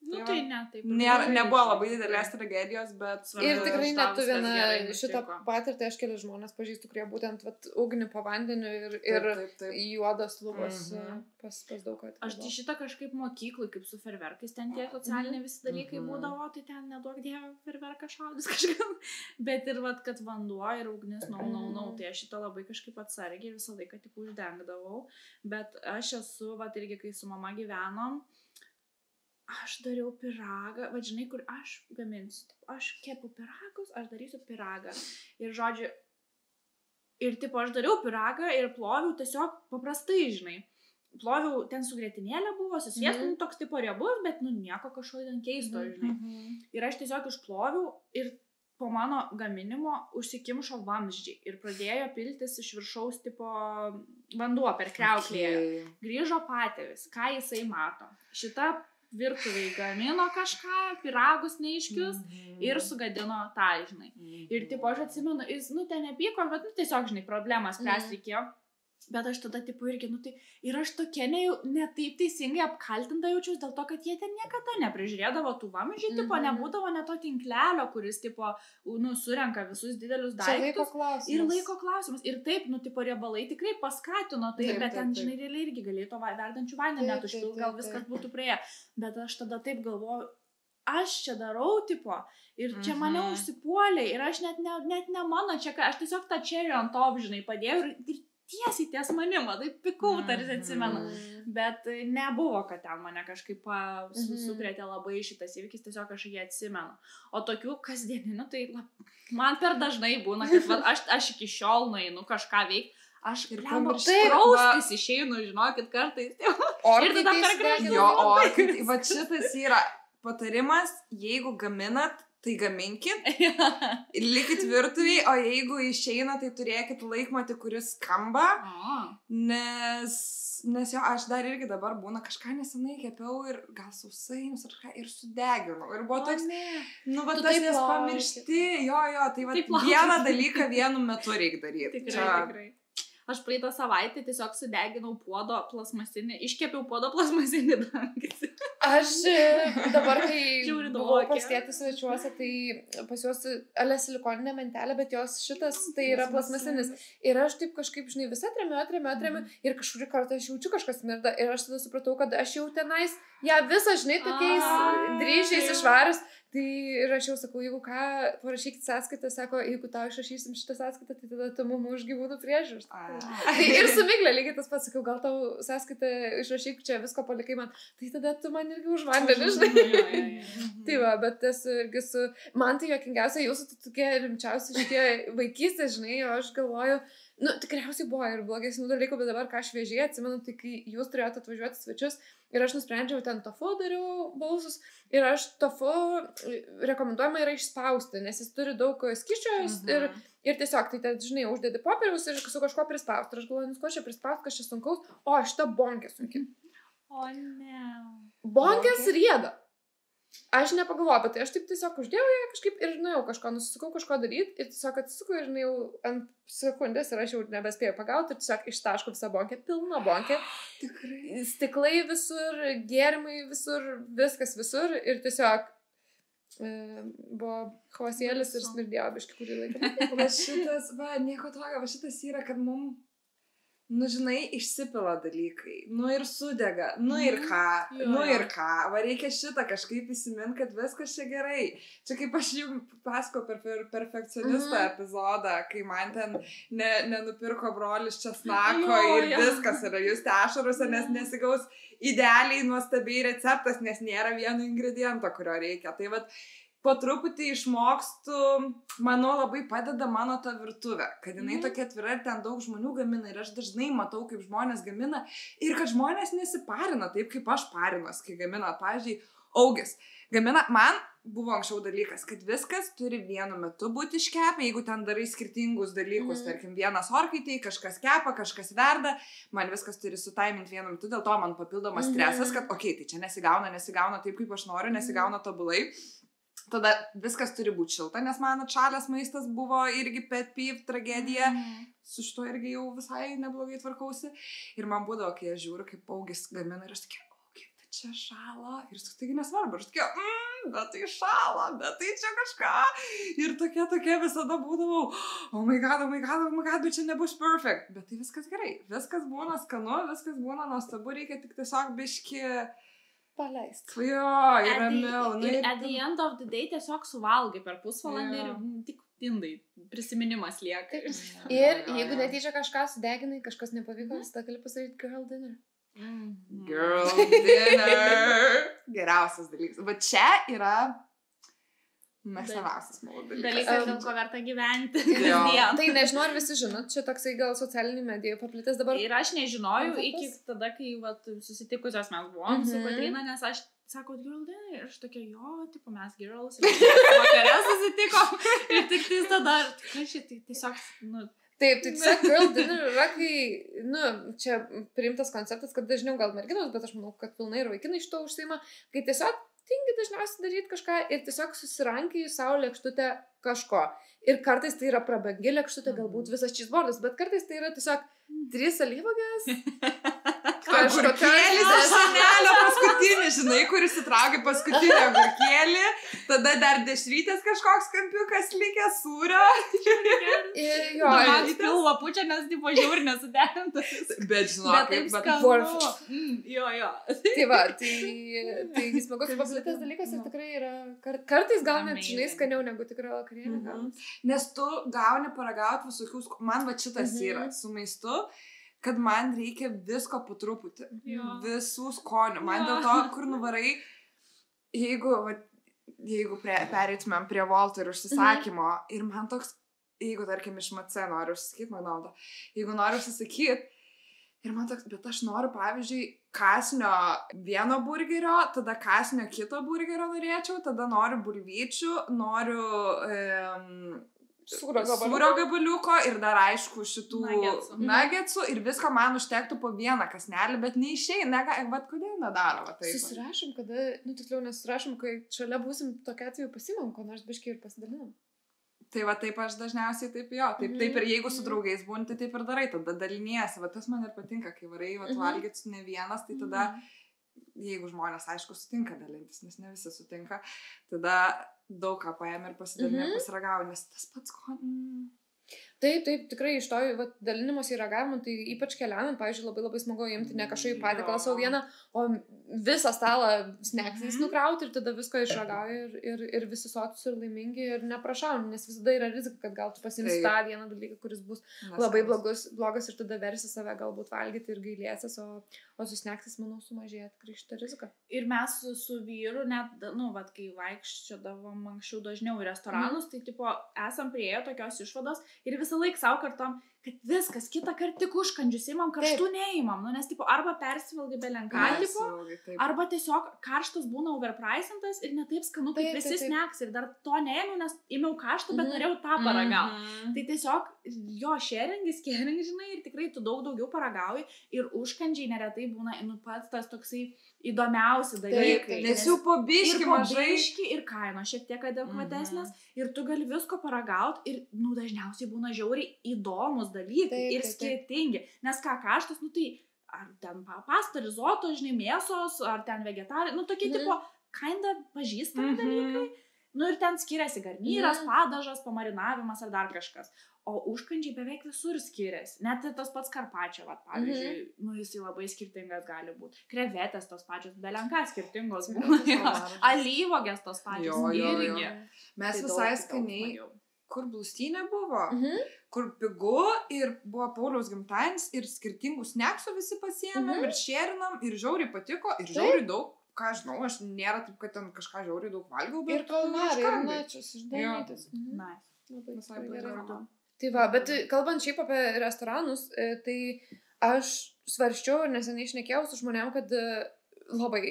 Nu, tai ne, taip. Nebuvo labai didelės tragedijos, bet... Ir tikrai Tau netu viskas viena gerai šitą nutiko. patirtį, aš keli žmonės pažįstu, kurie būtent vat, ugnį po vandeniu ir Taip. juodas lubos pas daug ką. Aš tai šitą kažkaip mokyklai, kaip su ferverkais, ten tie socialiniai visi dalykai būdavo, tai ten neduok dievą ferverką šaudys kažkam. Bet ir vat, kad vanduo ir ugnis, tai aš šitą labai kažkaip atsargiai visą laiką tik uždengdavau. Bet aš esu, vat irgi kai su mama gyvenom, aš dariau piragą, va žinai, kur aš gaminsiu, aš kepu piragus, aš darysiu piragą. Ir žodžiu, ir tipo aš dariau piragą ir ploviau tiesiog paprastai, žinai. Ploviau, ten su grietinėlė buvo, susviestų, toks tipo riebus, bet nu nieko kažkokio ten keisto, žinai. Ir aš tiesiog išploviau ir po mano gaminimo užsikimšo vamzdžiai ir pradėjo piltis iš viršaus tipo vanduo per kriauklėje. Grįžo patėvis, ką jisai mato. Šita virtuviai gamino kažką, piragus neiškius ir sugadino tą, žinai. Ir tipo aš atsimenu, jis, nu, ten nepyko, bet, nu, tiesiog, žinai, problemas spręsti reikėjo. Bet aš tada, tipo, irgi, nu, tai ir aš tokia ne taip teisingai apkaltinta jaučiausi dėl to, kad jie ten niekada neprižiūrėdavo tų vamzdžių, tipo, nebūdavo net to tinklelio, kuris, tipo, nu, surenka visus didelius daiktus. Ir laiko klausimas. Ir taip, nu, tipo, riebalai tikrai paskatino tai, bet ten, žinai, realiai irgi galėtų verdančių vandenį net užpilti, gal viskas būtų praėję. Bet aš tada taip galvoju, aš čia darau, tipo, ir čia mane užsipuolė, ir aš net ne mano čia, aš tiesiog tą cherry on top, žinai, padėjau ir tiesiai ties manim, taip pikau, tarsi atsimenu. Bet nebuvo, kad ten mane kažkaip sukrėtė labai šitas įvykis, tiesiog aš jį atsimenu. O tokių kasdieninių, tai man per dažnai būna, kad aš iki šiol nueinu kažką veikti. Aš ir praustis išeinu, žinokit, kartais. Ir tada per gražiai. Jo, va šitas yra patarimas, jeigu gaminat, tai gaminkit, likit virtuviai, o jeigu išeina, tai turėkit laikmatį, kuris skamba, nes jo, aš dar irgi dabar būna kažką nesenai kepiau ir gal sausainius ar kažką ir sudeginau. Ir buvo toks, nu, va tas jas pamiršti, jo, tai va vieną dalyką vienu metu reikia daryti. Tikrai. Aš praeitą savaitę tiesiog sudeginau puodo plasmasinį, iškepiau puodo plasmasinį dangtį. Aš dabar, kai buvau pas tėtį svečiuose, tai pas juos ale silikoninė mentelė, bet jos šitas tai yra plasmasinis. Ir aš taip kažkaip, žinai, visą tremiu ir kažkurį kartą aš jaučiu kažkas smirda. Ir aš tada supratau, kad aš jau tenais ją visą, žinai, tokiais dryžiais išvarus. Tai ir aš jau sakau, jeigu ką, parašykit sąskaitą, sako, jeigu tau išrašysim šitą sąskaitą, tai tada tu mum už gyvūnų priežiūros. Tai ir su Migle lygiai tas pats, sakiau, gal tau sąskaitą išrašyk, čia visko palikai man, tai tada tu man irgi už vandenį, žinai. Tai va, bet esu irgi su, man tai juokingiausia, jūsų tai tokie rimčiausi šitie vaikystė, žinai, o aš galvoju, nu, tikriausiai buvo ir blogesnių dalykų, bet dabar ką šviežiai atsimenu, tai kai jūs turėjote atvažiuoti svečius ir aš nusprendžiau ten tofu dariau balsus ir aš tofu rekomenduojama yra išspausti, nes jis turi daug skysčio ir tiesiog, tai ten, žinai, uždedi popieriaus ir su kažko prispausti. Ir aš galvoju, ko čia prispausti, kas čia sunkaus, o šitą bonkė sunkiai. O ne. Bonkės rieda. Aš nepagalvoju, bet tai aš taip tiesiog uždėjau ją kažkaip ir nuėjau kažko, nusisukau kažko daryti ir tiesiog atsisukau ir nuėjau ant sekundės ir aš jau nebespėjau pagauti ir tiesiog ištaškau visą bonkę, pilną bonkę. Tikrai. Stiklai visur, gėrimai visur, viskas visur ir tiesiog buvo chaosėlis ir smirdėjo biškį kurį laiką. Va šitas, va, nieko tokio, va šitas yra, kad mum nu, žinai, išsipila dalykai, nu ir sudega, nu ir ką, Jo, nu jo. ir ką, va reikia šitą kažkaip įsimint, kad viskas čia gerai. Čia kaip aš jums pasakau per perfekcionisto epizodą, kai man ten nenupirko brolis česnako Jo, ir jo. viskas yra jūs ašarose, nes nesigaus idealiai nuostabiai receptas, nes nėra vieno ingrediento, kurio reikia. Tai vat, po truputį išmokstu, manau, labai padeda mano ta virtuvė, kad jinai tokia atvira ir ten daug žmonių gamina ir aš dažnai matau, kaip žmonės gamina ir kad žmonės nesiparina taip, kaip aš parinuos, kai gamina, pavyzdžiui, Augis. Gamina, man buvo anksčiau dalykas, kad viskas turi vienu metu būti iškepę, jeigu ten darai skirtingus dalykus, tarkim, vienas orkaitėj, kažkas kepa, kažkas verda, man viskas turi sutaiminti vienu metu, dėl to man papildomas stresas, kad, okei, tai čia nesigauna taip, kaip aš noriu, nesigauna tobulai. Tada viskas turi būti šilta, nes man atšalęs maistas buvo irgi pet peeve tragedija. Su šito irgi jau visai neblogai tvarkausi. Ir man būdavo, kai aš žiūriu, kaip Augis gamina ir aš tokia, kaip tai čia šala. Ir su taigi nesvarbu, aš tokia, bet tai šala, bet tai čia kažką. Ir tokia visada būdavau, oh my god, bet čia nebus perfect. Bet tai viskas gerai, viskas būna skanu, viskas būna nuostabu, reikia tik tiesiog biški... Paleist. Jo, ir ramiau. Ir at the end of the day tiesiog suvalgai per pusvalandį ir tik indai. Prisiminimas lieka. Ir jeigu netyčia kažką sudeginai, kažkas nepavyko, tada gali pasakyti girl dinner. Girl dinner. Geriausias dalykas. Bet čia yra mėgstamiausias mano dalykas. Dalykas, dėl ko verta gyventi. Jo. Tai nežinau, ar visi žinot, čia toksai gal socialinių medijų paplitęs dabar. Ir aš nežinojau iki tada, kai susitikusios mes buvom su Kotryna, nes aš sako, girl dinner. Ir aš tokia, jo, tipo, mes girls. Vakare susitikom. Ir tik tai tada, tai tiesiog, nu... Taip, tai tiesiog girl dinner yra, kai, čia priimtas konceptas, kad dažniau gal merginos, bet aš manau, kad pilnai ir vaikinai iš to užsiima, kai tiesiog tingi dažniausiai daryti kažką ir tiesiog susirankėjai savo lėkštutę kažko. Ir kartais tai yra prabangi lėkštutė, galbūt visas cheeseboardas, bet kartais tai yra tiesiog 3 alyvuogės. Agurkėlis iš senelio paskutinį, žinai, kuris įtraukė paskutinį agurkėlį, tada dar dešrytės kažkoks kampiukas likęs sūrio. Jo, man pilvo pučia, nes tipo žiūri nesuderintas. Bet žinok, Jo. Tai va, tai smagus paplitęs dalykas ir tikrai yra, kartais gal net, žinai, skaniau negu tikrai vakarienė. Nes tu gauni paragauti visokius, man va šitas yra su maistu, kad man reikia visko po truputį, visų skonių. Man dėl to, kur nuvarai, jeigu pereitumėm prie Volto ir užsisakymo, ir man toks, jeigu tarkim iš MC noriu užsisakyti McDonald's, jeigu noriu užsisakyti, ir man toks, bet aš noriu, pavyzdžiui, kasnio vieno burgerio, tada kasnio kito burgerio norėčiau, tada noriu bulvyčių, noriu... Sūrio gabaliuko ir dar aišku šitų nuggetsų ir visko man užtektų po vieną kasnelį, bet neišeina, vat kodėl nedaro va taip. Susirašom, kada, tiksliau nesusirašom, kai šalia būsim tokia atveju pasimam, ko nors biškiai ir pasidalinam. Tai va taip aš dažniausiai taip taip ir jeigu su draugais būni, tai taip ir darai, tada daliniesi, va tas man ir patinka, kai varai, va valgyti ne vienas, tai tada, jeigu žmonės aišku sutinka dalintis, nes ne visi sutinka, tada daug ką paėmė ir pasidalinė pasiragavo, nes tas pats Taip, tikrai iš to dalinimas į ragavimą, tai ypač keliaujant, pavyzdžiui, labai smagu imti ne kažkokį patiekalą savo vieną, o visą stalą snacksais nukrauti ir tada visko išragauji ir visi sotus ir laimingi ir neprašauni, nes visada yra rizika, kad gal tu pasimsi tą vieną dalyką, kuris bus labai blogas ir tada versi save galbūt valgyti ir gailėsis, o su snacksais, manau, sumažėja tikrai šitą riziką. Ir mes su vyru net, kai vaikščiodavom anksčiau dažniau į restoranus, tai tipo, esam prieėję tokios išvados ir visą laiką savo kartom, kad viskas, kitą kartą tik užkandžius imam, karštų neimam, nes tipo, arba persivalgai belenką, arba tiesiog karštas būna overpricintas ir netaip skanu, kaip visi snacks ir dar to neėmiau, nes ėmiau karštą, bet norėjau tą paragauti. Tai tiesiog sharingis, caring, žinai, ir tikrai tu daugiau paragauji ir užkandžiai neretai būna, pats tas toksai įdomiausi dalykai. Nes jau po biški mažai. Ir kainos šiek tiek adekvatesnės ir tu gali visko paragauti ir, dažniausiai būna žiauriai įdomus dalykai ir skirtingi. Nes ką karštas, tai ar ten pasta, rizoto, žinai, mėsos, ar ten vegetarai, tokie tipo kinda pažįstami dalykai. Nu ir ten skiriasi garnyras, padažas, pamarinavimas ar dar kažkas. O užkandžiai beveik visur skiriasi. Net ir tas pats karpačio, pavyzdžiui, nu jisai labai skirtingas gali būti. Krevetės tos pačios, belenka skirtingos būna. Alyvogės tos pačios irgi. Mes visai skaniai, kur Blūstynė buvo, kur pigu ir buvo Pauliaus gimtadienis ir skirtingų sneksų visi pasiėmėm ir šėrinam ir žiauriai patiko ir žiauriai daug. Ką žinau, aš nėra taip, kad ten kažką žiauriai daug valgiau, bet... Ir kalnarai, ir načius išdarytis. Visai gerai. Tai va, bet kalbant šiaip apie restoranus, tai aš svarsčiau ir neseniai šnekėjau su žmonėm, kad labai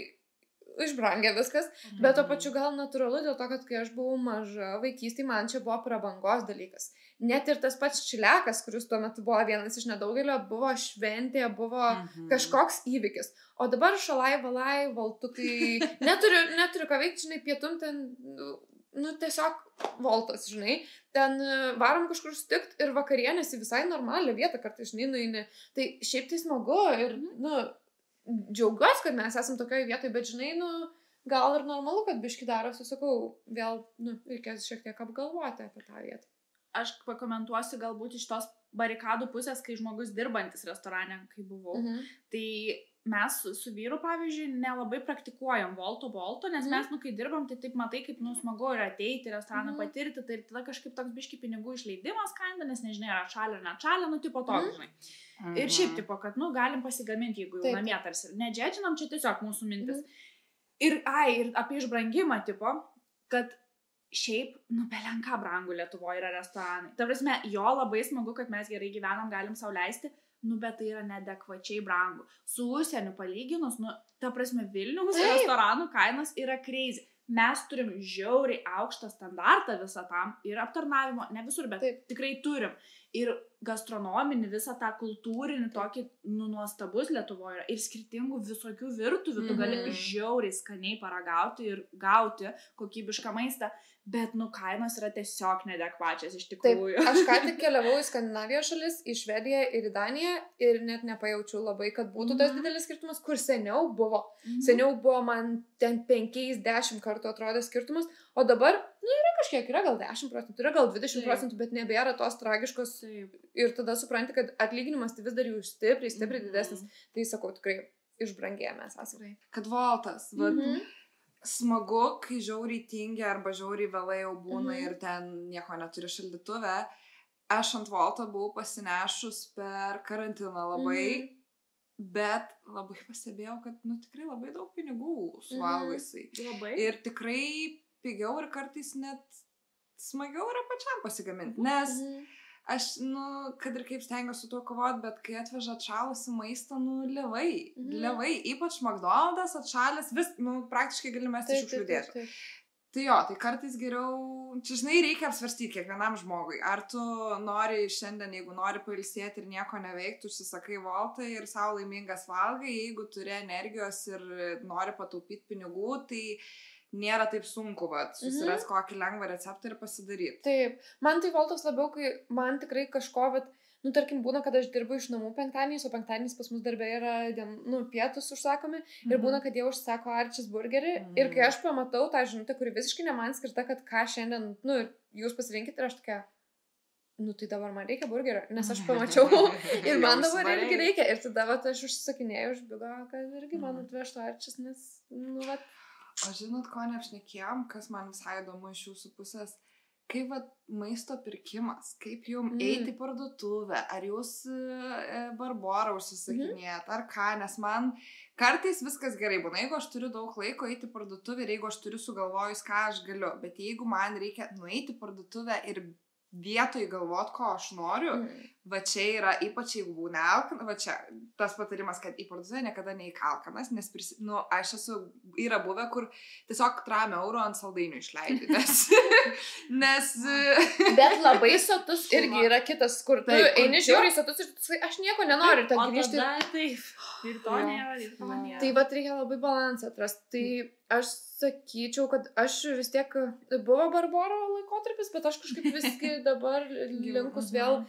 išbrangė viskas, bet to pačiu gal natūralu dėl to, kad kai aš buvau maža vaikystėje, man čia buvo prabangos dalykas. Net ir tas pats čilekas, kuris tuo metu buvo vienas iš nedaugelio, buvo šventė, buvo kažkoks įvykis. O dabar šalai, valai, valtukai, neturiu ką veikti, žinai, pietum ten... Nu, tiesiog voltas, žinai, ten varom kažkur sutikti ir vakarienės į visai normalią vietą kartais, žinai, nueini. Tai šiaip tai smagu ir, nu, džiaugiuosi, kad mes esam tokioje vietoje, bet, žinai, nu, gal ir normalu, kad biški darosi, sakau, vėl, nu, reikės šiek tiek apgalvoti apie tą vietą. Aš pakomentuosiu galbūt iš tos barikadų pusės, kai žmogus dirbantis restorane, kai buvau. Tai mes su vyru, pavyzdžiui, nelabai praktikuojam volto, nes mes, nu, kai dirbam, tai taip matai, kaip, nu, smagu yra ateiti į restoraną patirti, tai tada kažkaip toks biški pinigų išleidimas kaina, nes nežinai, ar atšalia ar neatšalia, nu, tipo toks, žinai. Ir šiaip, tipo, kad, nu, galim pasigaminti, jeigu jau namie tarsi. Nedžedžinam, čia tiesiog mūsų mintis. Ir apie išbrangimą, tipo, kad šiaip, nu, belenka brangų Lietuvoje yra restoranai. Ta prasme, jo labai smagu, kad mes gerai gyvenam, galim sau leisti, nu, bet tai yra neadekvačiai brangų. Su užsieniu palyginus, nu, ta prasme, Vilniaus restoranų kainos yra crazy. Mes turim žiauriai aukštą standartą visą tam ir aptarnavimo, ne visur, bet tikrai turim. Ir gastronominį, visą tą kultūrinį tokį, nu, nuostabus Lietuvoje yra. Ir skirtingų visokių virtuvių, tu gali žiauriai skaniai paragauti ir gauti kokybišką maistą. Bet, nu, kainos yra tiesiog neadekvačios iš tikrųjų. Taip, aš ką tik keliavau į Skandinavijos šalis, į Švediją ir į Daniją ir net nepajaučiau labai, kad būtų tas didelis skirtumas, kur seniau buvo. Seniau buvo man ten 5-10 kartų atrodė skirtumas, o dabar, nu, yra kažkiek, yra gal 10%, yra gal 20%, bet nebėra tos tragiškos. Ir tada supranti, kad atlyginimas tai vis dar jų stipriai didesnis. Tai sakau, tikrai išbrangėję mes esame. Kad voltas, smagu, kai žiauriai tingi arba žiauriai vėlai jau būna ir ten nieko neturi šaldytuve. Aš ant volto buvau pasinešus per karantiną labai, bet labai pastebėjau, kad, nu, tikrai labai daug pinigų suvalgo jisai. Ir tikrai pigiau ir kartais net smagiau yra pačiam pasigaminti, nes aš, nu, kad ir kaip stengiuosi su tuo kovoti, bet kai atveža atšalusi maistą, nu, levai, ypač McDonald's atšalęs, vis, nu, praktiškai gali mesti šiukšlių dėžę. Tai jo, tai kartais geriau, čia, žinai, reikia apsvarstyti kiekvienam žmogui. Ar tu nori šiandien, jeigu nori pailsėti ir nieko neveikti, užsisakai voltą ir savo laimingas valgai, jeigu turi energijos ir nori pataupyti pinigų, tai nėra taip sunku, susiras kokį lengvą receptą ir pasidaryti. Taip, man tai voltas labiau, kai man tikrai kažko, nu, tarkim, būna, kad aš dirbu iš namų penktadieniais, o penktadieniais pas mus darbė yra, nu, pietus užsakomi, ir būna, kad jie užsako Archie's burgerį, ir kai aš pamatau tą žinutę, kuri visiškai ne man skirta, kad ką šiandien, nu, jūs pasirinkite, ir aš tokia, nu, tai dabar man reikia burgerio, nes aš pamačiau, ir man dabar irgi reikia, ir tada, aš užsisakinėjau, užbigo, kad irgi man atvežtų Archie's, nes, nu, O žinot, ko neapšnekėjom, kas man visai įdomu iš jūsų pusės, kaip maisto pirkimas, kaip jums eiti į parduotuvę, ar jūs Barborą užsisakinėjat, ar ką, nes man kartais viskas gerai būna, jeigu aš turiu daug laiko eiti į parduotuvę ir jeigu aš turiu sugalvojus, ką aš galiu, bet jeigu man reikia nueiti į parduotuvę ir vietoj galvot, ko aš noriu, va čia yra, ypač jeigu būna alkanas, va čia tas patarimas, kad į parduotuvę niekada neik alkanas, nes, nu, aš esu, yra buvę, kur tiesiog 3 eurų ant saldainių išleidži, nes... Bet labai sotus irgi yra kitas, kur tu eini žiūri sotus ir tu sakai, aš nieko nenoriu, ten grįžti. O tada taip, ir to nėra. Tai va reikia labai balansą atrasti. Tai aš sakyčiau, kad aš vis tiek buvo Barbaro laikotarpis, bet aš kažkaip visgi dabar linkus vėl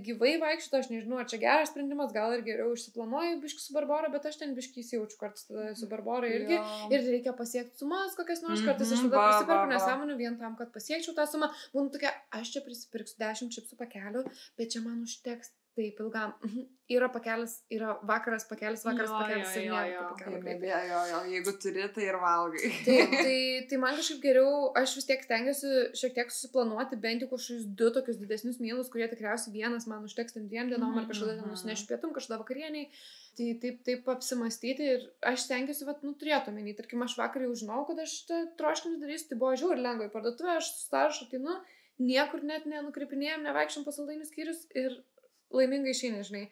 gyvai vaikščioti, aš nežinau, ar čia geras sprendimas, gal ir geriau išsiplanuoju biškį su Barbara, bet aš ten biškį įsijaučiu kartais su Barbara irgi ir reikia pasiekti sumas kokias nors kartais, aš tada prisiperku nesąmonių vien tam, kad pasiekčiau tą sumą, būna tokia, aš čia prisipirksiu 10 čipsų pakelių, bet čia man užteks taip ilgam. Yra pakelis, yra vakaras pakelis ir nėra pakelio. Jeigu turi, tai ir valgai. Tai man kažkaip geriau, aš vis tiek stengiuosi šiek tiek susiplanuoti bent jau kažkokius 2 tokius didesnius mylus, kurie tikriausiai vienas man užteks 2 dienom ar kažkada nusinešiu pietum, kažkada vakarieniai. Tai taip apsimastyti ir aš stengiuosi, turėtų omeny. Tarkim, aš vakar jau žinau, kad aš troškinius darysiu, tai buvo žiūri lengvai parduotuvė, aš su sąrašu atinu, niekur net nenukreipinėjom, nevaikščiam po saldainių skyrius ir laimingai išeini, žinai.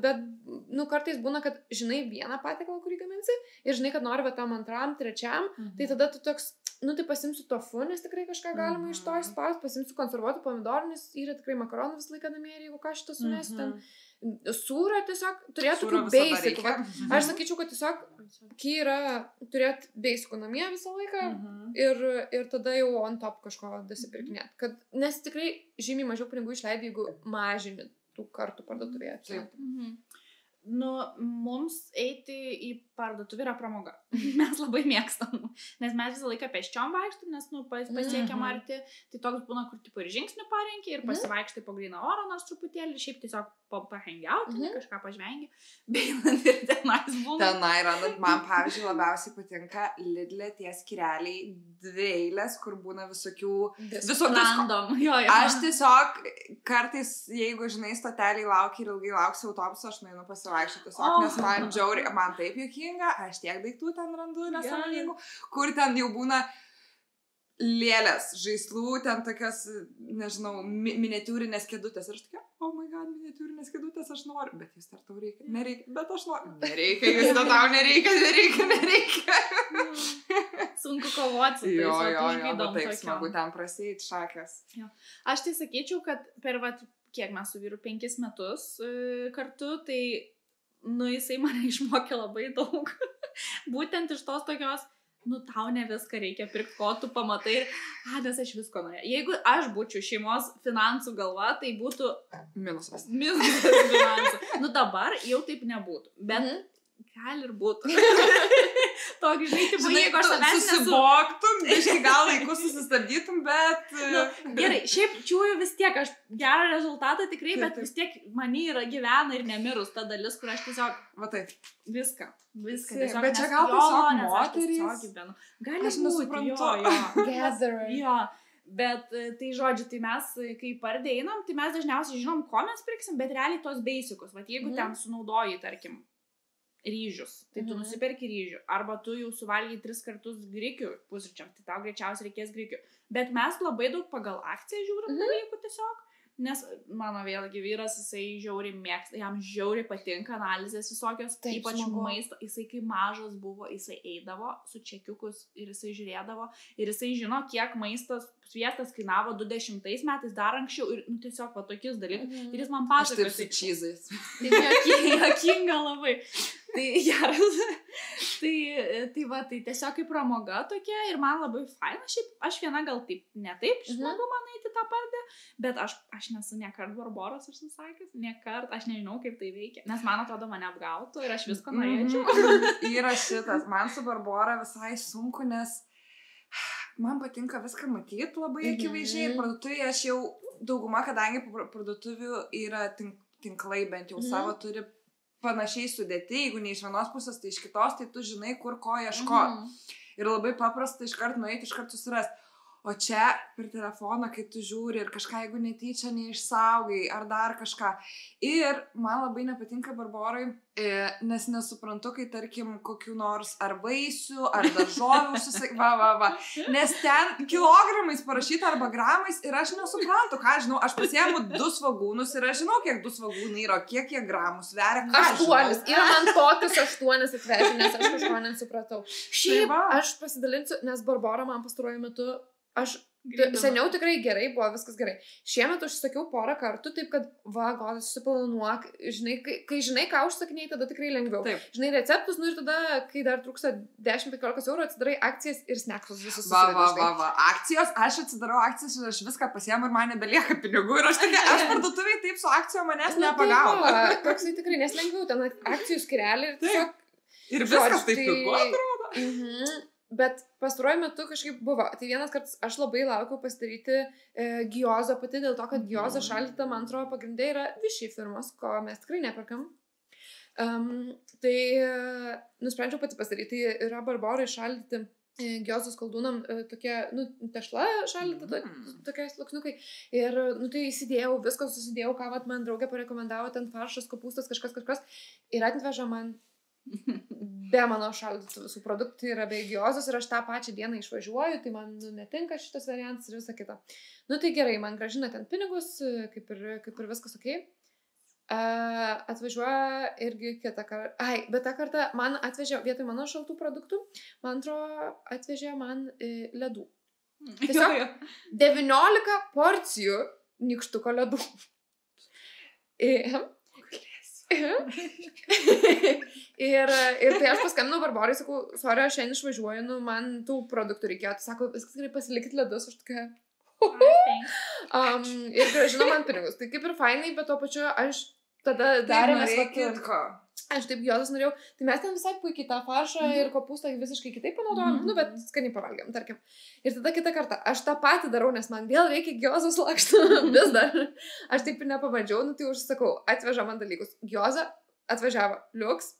Bet, kartais būna, kad žinai vieną patiekalą, kurį gaminsi ir žinai, kad nori tam antram, trečiam, tai tada tu toks, tai pasimsiu tofu, nes tikrai kažką galima iš to išspausti, pasimsiu konservuotų pomidorų, nes yra tikrai makaronų visą laiką namie ir jeigu ką šitą sumesti ten. Sūra tiesiog turėtų tokių basic. Aš sakyčiau, kad tiesiog yra turėti basicų namie visą laiką ir tada jau on top kažko dasipirkinėti. Nes tikrai žymiai mažiau pinigų išleidai, jeigu mažini tų kartų parduotuvėje. Mums eiti į parduotuvę yra pramoga. Mes labai mėgstam. Nes mes visą laiką pėsčiom vaikštam, nes pasiekiam arti. Tai toks būna, kur tipo ir žingsnių parenki ir pasivaikštai po gryną orą nors truputėlį, šiaip tiesiog pahengiauti, kažką pažvengi. Beinant ir tenais būna. Tenai randant, man pavyzdžiui labiausiai patinka Lidl'e tie skyreliai 2 eilės, kur būna visokių random. Aš tiesiog kartais, jeigu žinai, stoteliai laukia ir ilgai lauksiu autobusą, aš nueinu pasivaikščioti tiesiog, nes man džiauriai, man taip juokinga, aš tiek daiktų ten randu nesąmoningų, kur ten jau būna lėlės, žaislų, ten tokias, nežinau, miniatiūrinės kėdutės. Ir aš tokia, oh my god, miniatiūrinės kėdutės aš noriu. Bet jūs dar tau reikia. Nereikia, bet aš noriu. Nereikia, jūs dar tau nereikia. Sunku kovoti su tai. Jo, bet taip smagu ten prasėti šakės. Aš tai sakyčiau, kad per, kiek mes su vyru 5 metus kartu, tai, jisai mane išmokė labai daug. Būtent iš tos tokios, tau ne viską reikia pirkti, ko tu pamatai ir, nes aš visko norėjau. Jeigu aš būčiau šeimos finansų galva, tai būtų minusas finansų. Dabar jau taip nebūtų, bet gal ir būtų. Toks, žinai, jeigu aš savęs susivoktum, gal laiku susistabdytum, bet... Gerai, šiaip čiūju vis tiek, aš gerą rezultatą tikrai, bet vis tiek mani yra gyvena ir nemirus ta dalis, kur aš tiesiog... Viską. Tiesiog, bet čia gal tiesiog moterys. Gali būti, Bet tai žodžiu, tai mes, kai pardė einam, tai mes dažniausiai žinom, ko mes pirksim, bet realiai tos basicus. Jeigu ten sunaudoji, tarkim, ryžius, tai tu nusiperki ryžių, arba tu jau suvalgiai 3 kartus grikių pusryčiam, tai tau greičiausiai reikės grikių. Bet mes labai daug pagal akciją žiūrim dalykų tiesiog, nes mano vėlgi vyras, jisai žiauriai mėgsta, jam žiauriai patinka analizės visokios, ypač maisto, jisai kai mažas buvo, jisai eidavo su čekiukus ir jisai žiūrėdavo ir jisai žino, kiek maistas, sviestas kainavo 20 metais, dar anksčiau ir tiesiog tokius dalykus. Ir jis man pasakoja. Aš taip su čizais. Tai juokinga labai. Tai geras. Tai tiesiog kaip pramoga tokia ir man labai faina. Šiaip aš viena gal taip, ne taip, smagu man eiti tą pardę, bet aš nesu niekart Barboros užsisakęs, niekart, aš nežinau, kaip tai veikia, nes man atrodo mane apgautų ir aš visko norėčiau. Yra šitas, man su Barbora visai sunku, nes man patinka viską matyti labai akivaizdžiai ir parduotuvėje aš jau dauguma, kadangi parduotuvių yra tinklai bent jau savo turi panašiai sudėti, jeigu ne iš vienos pusės, tai iš kitos, tai tu žinai, kur ko ieškoti. Ir labai paprasta iškart nueiti, iškart susirasti. O čia per telefoną, kai tu žiūri ir kažką, jeigu netyčia neišsaugai ar dar kažką. Ir man labai nepatinka Barborai, nes nesuprantu, kai tarkim kokių nors ar vaisių, ar daržovių Nes ten kilogramais parašyta arba gramais ir aš nesuprantu, ką žinau. Aš pasiėmu 2 svagūnus ir aš žinau, kiek 2 svagūnai yra, kiek jie gramų sveria. 8. Ir man tokius 8 atvežė, nes aš kažko nesupratau. Šiaip aš pasidalinsiu, nes Barbora man pastaruoju metu, aš Seniau tikrai gerai buvo, viskas gerai. Šiemet užsakiau porą kartų, taip kad, Godas, susiplanuok, žinai, kai žinai, ką užsakinėjai, tada tikrai lengviau. Taip. Žinai receptus, ir tada, kai dar trūksta 10-15 eurų, atsidarai akcijas ir sneksus visus. Akcijos, aš atsidarau akcijas ir aš viską pasiemu ir man nebelieka pinigų ir aš parduotuviai taip su akcijom manęs nepagaunu. Toksai tikrai, nes lengviau, ten akcijų skirelį ir tiesiog... Ir viskas taip pigu atrodo. Bet pastaruoju metu kažkaip buvo. Tai vienas kartas aš labai laukiau pasidaryti giozą pati, dėl to, kad giozą šaldyta, man atrodo, pagrindai yra Vichy firmos, ko mes tikrai neperkam. Tai nusprendžiau pati pasidaryti. Tai yra Barborai šaldyti giozos koldūnam tokie, tešla šaldyta, tokie sluoksniukai. Ir, tai įsidėjau, viską susidėjau, ką man draugė parekomendavo, ten faršas, kopūstas, kažkas. Ir atveža man be mano šaldytų visų produktų, tai yra be giozos ir aš tą pačią dieną išvažiuoju, tai man netinka šitas variantas ir visa kita. Tai gerai, man grąžina ten pinigus, kaip ir viskas okei. Atvažiuoja irgi kitą kartą. Bet tą kartą man atvežė, vietoj mano šaltų produktų, man atrodo, atvežė man ledų. Tiesiog 19 porcijų nykštuko ledų. Ir tai aš paskambinau Barborai, sakau, sorry, aš šiandien išvažiuoju, man tų produktų reikėjo. Tai sako, viskas gerai, pasilikit ledus, aš tokia... Ir grąžino man pinigus. Tai kaip ir fainai, bet tuo pačiu aš tada darėmės... Aš taip giozas norėjau. Tai mes ten visai puikiai tą faršą ir kopūstą visiškai kitaip panaudojom, bet skaniai pavalgėm, tarkim. Ir tada kitą kartą aš tą patį darau, nes man vėl reikia giozos lakšto vis dar. Aš taip ir nepabandžiau, tai užsakau, atveža man dalykus. Gioza atvažiavo, liuks.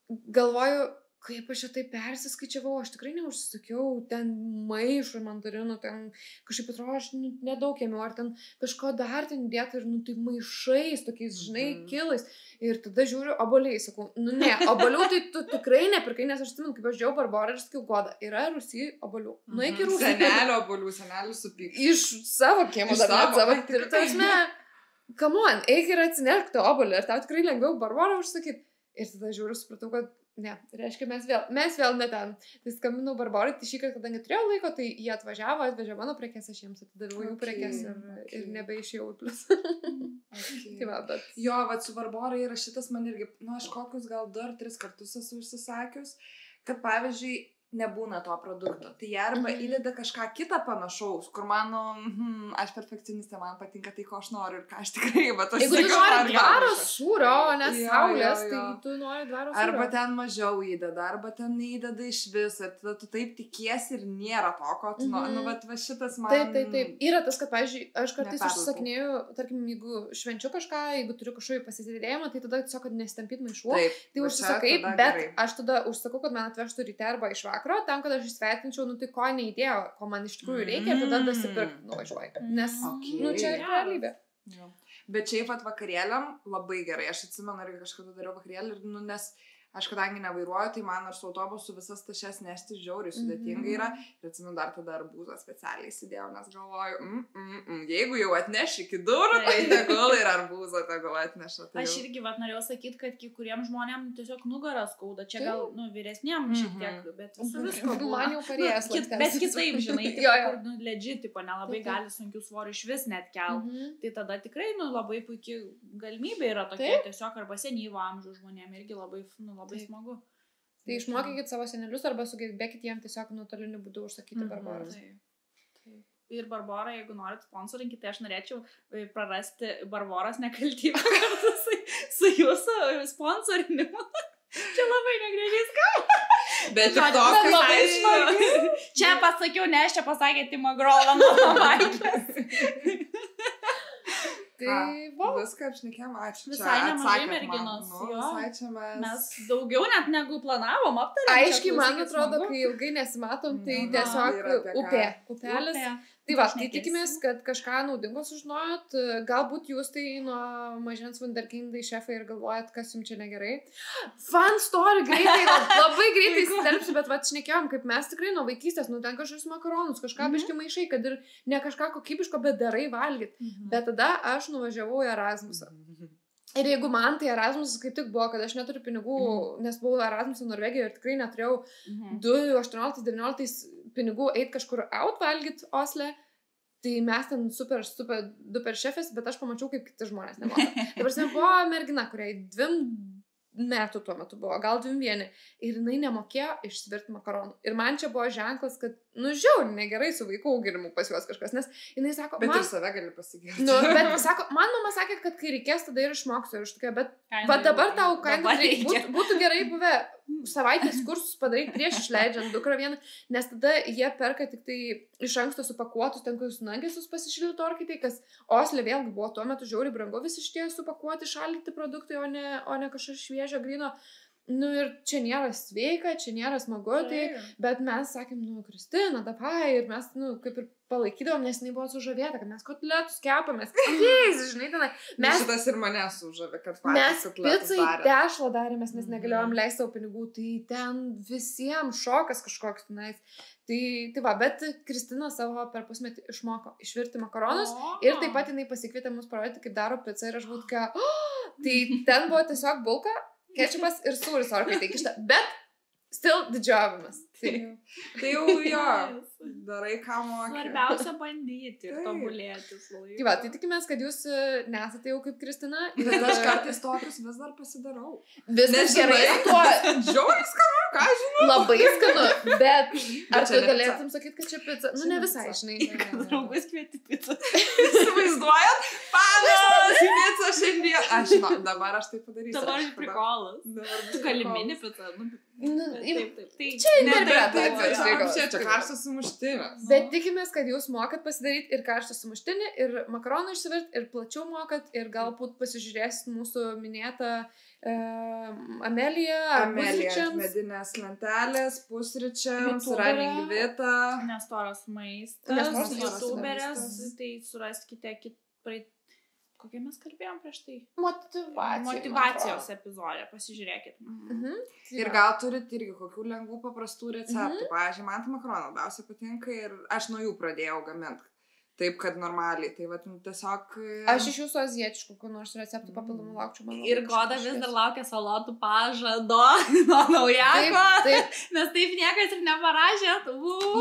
Galvoju, kaip aš čia taip persiskaičiavau, aš tikrai neužsakiau ten maišų mandarinų, ten kažkaip atrodo, aš nedaug ėmiau, ar ten kažko dar ten dėta ir tai maišais, tokiais, žinai, kilais. Ir tada žiūriu, oboliai, sakau, ne, obolių tai tu tikrai nepirkai, nes aš atsimenu, kaip aš žiūrėjau Barborą ir sakiau, Goda, yra Rusijai obolių. Nueik į Rusiją. Senelio obolių, senelis supyks. Iš savo kiemo dar net savo. Ir tarsi, come on, eik ir atsinerk tą obolį, ir tau tikrai lengviau Barborą užsakyti. Ir tada žiūriu, supratau, kad ne, reiškia, mes vėl ne ten. Tai skambinau Barborai, tai šį kartą, kadangi turėjau laiko, tai jie atvežė mano prekes, aš jiems atidaviau jų prekes ir nebeišėjau plus. Tai va, bet... Jo, su Barborai yra šitas man irgi, aš kokius gal 2-3 kartus esu užsisakius, kad pavyzdžiui, nebūna to produkto. Tai jie arba įdeda kažką kitą panašaus, kur mano, aš perfekcionistė, man patinka tai, ko aš noriu ir ką aš tikrai, bet aš jeigu tu nori dvaro sūrio, o ne saulės, tai tu nori dvaro sūrio. Arba ten mažiau įdeda, arba ten neįdeda iš viso, tada tu taip tikiesi ir nėra to, ko tu nori. Bet va šitas man... Taip. Yra tas, kad, pavyzdžiui, aš kartais užsakinėjau, tarkim, jeigu švenčiu kažką, jeigu turiu kažkokį pasisidėdėjimą, tai tada tiesiog, kad nestampyt maišų, tai užsisakai, bet aš tada užsakau, kad man atvežtų ryte arba iš vakaro, tam, kad aš įsvertinčiau, tai ko neįdėjo, ko man iš tikrųjų reikia, ir tada dasipirkt nuvažiuoju. Nes, čia yra realybė. Bet šiaip vakarėliam labai gerai. Aš atsimenu, irgi kažkada dariau vakarėlį, nes aš kadangi nevairuoju, tai man ar su autobusu visas tašes nešti žiauriai sudėtinga yra. Ir atsimenu, dar tada arbūzą specialiai įsidėjau, nes galvoju, jeigu jau atneši iki durų, tai tegul ir arbūzą tegul atneša. Aš irgi norėjau sakyti, kad kai kuriem žmonėm tiesiog nugarą skauda. Čia gal, vyresniem šiek tiek, bet visko buvo. Man jau parėjęs. Bet kitaip, žinai, kur legit, tipo, nelabai gali sunkių svorių iš vis net kelti. Tai tada tikrai, labai puikiai galimybė yra tokia, tiesiog arba senyvo amžiaus žmonėm irgi labai smagu. Tai išmokykit savo senelius arba sugebėkit jiem tiesiog nuotoliniu būdu užsakyti Barboros. Ir Barborą, jeigu norit sponsorinkite, tai aš norėčiau prarasti Barboros nekaltybę kartu su jūsų sponsorinimu. Čia labai negražiai skamba. Bet ir toks labai smagu. Čia pasakiau, ne, aš čia pasakė Timo Grolo mano Maiklas. Tai viską apšnekėm, ačiū. Visai nemažai merginos. Visai čia mes daugiau net negu planavom aptarėm. Aiškiai, man atrodo, kai ilgai nesimatom, tai tiesiog upelis. Tai va, tai tikimės, kad kažką naudingo sužinojot. Galbūt jūs tai nuo mažens wunderkindai šefai ir galvojat, kas jums čia negerai. Fun story, greitai, labai greitai įsiterpsiu, bet va, šnekėjom, kaip mes tikrai nuo vaikystės, ten kažkokius makaronus, kažką biškai maišai, kad ir ne kažką kokybiško, bet darai valgyt. Bet tada aš nuvažiavau į Erasmusą. Ir jeigu man tai Erasmus kaip tik buvo, kad aš neturiu pinigų, nes buvau Erasmusą Norvegijoje ir tikrai neturėjau 2018-2019 pinigų eit kažkur out valgyt Osle, tai mes ten super duper šefės, bet aš pamačiau, kaip kiti žmonės nemoka. Dabar buvo mergina, kuriai 2 metų tuo metu buvo, gal 2 ir jinai nemokėjo išsvirti makaronų. Ir man čia buvo ženklas, kad, žiauriai negerai su vaikų auginimu pas juos kažkas, nes jinai sako, Bet ir save gali pasigirti. Bet sako, man mama sakė, kad kai reikės, tada ir išmoksiu. Ir aš tokia, bet dabar tau būtų gerai buvę savaitės kursus padaryti prieš išleidžiant dukrą vieną, nes tada jie perka tik tai iš anksto supakuotus ten kokius nuggetsus pasišildyti orkaitai, kas Osle vėlgi buvo tuo metu žiauriai brangu visi šitie supakuoti, šaldyti produktai, o ne kažkas šviežio grino. Ir čia nėra sveika, čia nėra smagu, bet mes sakėm, Kristina, davai, ir mes, kaip ir palaikydavom, nes jinai buvo sužavėta, kad mes kotletus kepamės. Žinai, tenai. Šitas ir mane sužavė, kad patys kotletus darė. Mes picai tešlą darėmės, nes negalėjom leisti savo pinigų, tai ten visiems šokas kažkoks tenais. Tai va, bet Kristina savo per pusmetį išmoko išvirti makaronus ir taip pat jinai pasikvietė mus parodyti, kaip daro pizzą ir aš buvau tokia, tai ten buvo tiesiog bulka, kečupas ir sūris orkaitai kišta, bet still didžiavimas. Tai jau jo, darai ką moki. Svarbiausia bandyti ir tobulėti su laiku. Tai va, tai tikimės, kad jūs nesate jau kaip Kristina. Bet aš kartais tokius vis dar pasidarau. Viskas gerai. Žiauriai skanu, ką žinau. Labai skanu, bet ar tu galėtum sakyti, kad čia pizza? Ne visai, žinai. Draugus kvieti pizzą. Įsivaizduojat? Panas, pizza šiandien. Aš žinau, dabar aš tai padarysiu. Dabar prikolas. Tu gali mini pizzą. Taip. Čia interpretacija. Čia karštas sumuštinis. Bet tikimės, kad jūs mokat pasidaryti ir karštą sumuštinį, ir makaronų išsivirt, ir plačiau mokat, ir galbūt pasižiūrėsit mūsų minėtą Ameliją, medinės lentelės, pusryčiams, running vita. Nestoras maistas, youtuberės, tai suraskite kokie mes kalbėjom prieš tai? Motyvacijos epizodė, pasižiūrėkit. Ir gal turit irgi kokių lengvų paprastų receptų. Pavyzdžiui, man tai makaronai labiausiai patinka ir aš nuo jų pradėjau gaminti. Taip, kad normaliai. Tai va, tiesiog... Aš iš jūsų azietiškų, kur nors receptų papildomų laukčiau, manau. Ir Goda vis dar laukia salotų pažado nuo naujako. Nes taip niekas ir neparažė.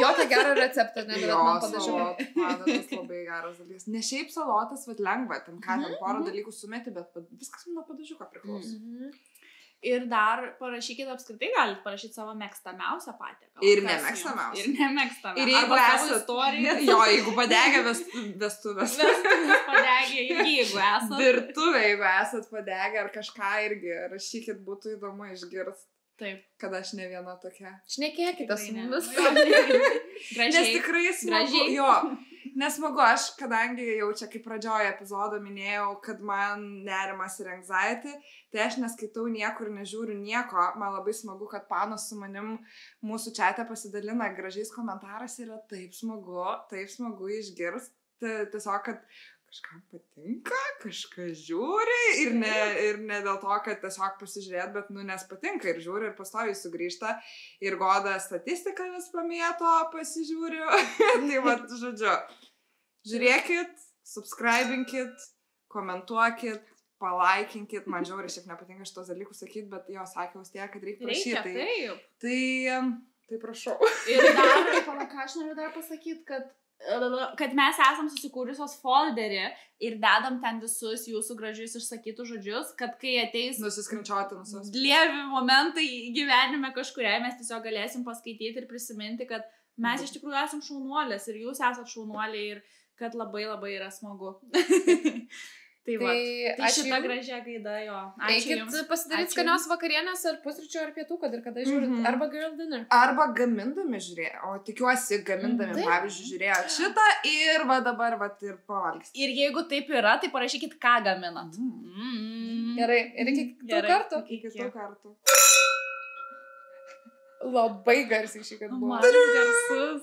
Jokio gero recepto negalėt man padažiau. Salotų padaras labai geras dalykas. Ne šiaip salotas, bet lengva. Ten ką, ten porą dalykų sumeti, bet viskas nuo padažiuko priklauso. Ir dar parašykit apskritai, galite parašyti savo mėgstamiausią patiekalą. Ir nemėgstamiausią. Ir nemėgstamiausią. Ir jeigu esate istoriją. Jo, jeigu padegė vestuvės. Vestuvės padegė ir jeigu esate. Virtuvė, jeigu esate padegę ar kažką irgi, rašykit, būtų įdomu išgirsti. Taip. Kad aš ne viena tokia. Šnekėkite su mumis. Nes tikrai smagu. Jo. Nesmagu, aš, kadangi jau čia kaip pradžioje epizodo minėjau, kad man nerimas ir anxiety, tai aš neskaitau niekur, nežiūriu nieko. Man labai smagu, kad Panos su manim mūsų čiate pasidalina gražiais komentarais. Yra taip smagu išgirsti. Tiesiog, kad kažkam patinka, kažkas žiūri ir ne dėl to, kad tiesiog pasižiūrėt, bet nes patinka ir žiūri ir pastoviai sugrįžta. Ir Goda statistiką vis pamėto, pasižiūriu. Tai va, žodžiu. Žiūrėkit, subscribinkit, komentuokit, palaikinkit. Man žiauriai šiaip nepatinka šitos dalykus sakyti, bet jo sakiau tie, kad reikia prašyti. Tai prašau. Ir dar, ką aš noriu dar pasakyti, kad mes esam susikūrusios folderį ir dedam ten visus jūsų gražius išsakytus žodžius, kad kai ateis lievi momentai gyvenime kažkuriai, mes tiesiog galėsim paskaityti ir prisiminti, kad mes iš tikrųjų esam šaunuolės ir jūs esat šaunuoliai ir kad labai labai yra smagu. Tai šita gražia gaida, jo. Ačiū jums. Eikit pasidaryti skanios vakarienės ar pusryčių ar pietų, kad ir kada žiūrit. Arba girl dinner. Arba gamindami žiūrėjo. O tikiuosi gamindami, pavyzdžiui, žiūrėjo šitą ir va dabar va ir pavalgys. Ir jeigu taip yra, tai parašykit, ką gaminat. Gerai. Ir iki kitų kartų. Iki kitų kartų. Labai garsiai šį kartą buvo. Garsus.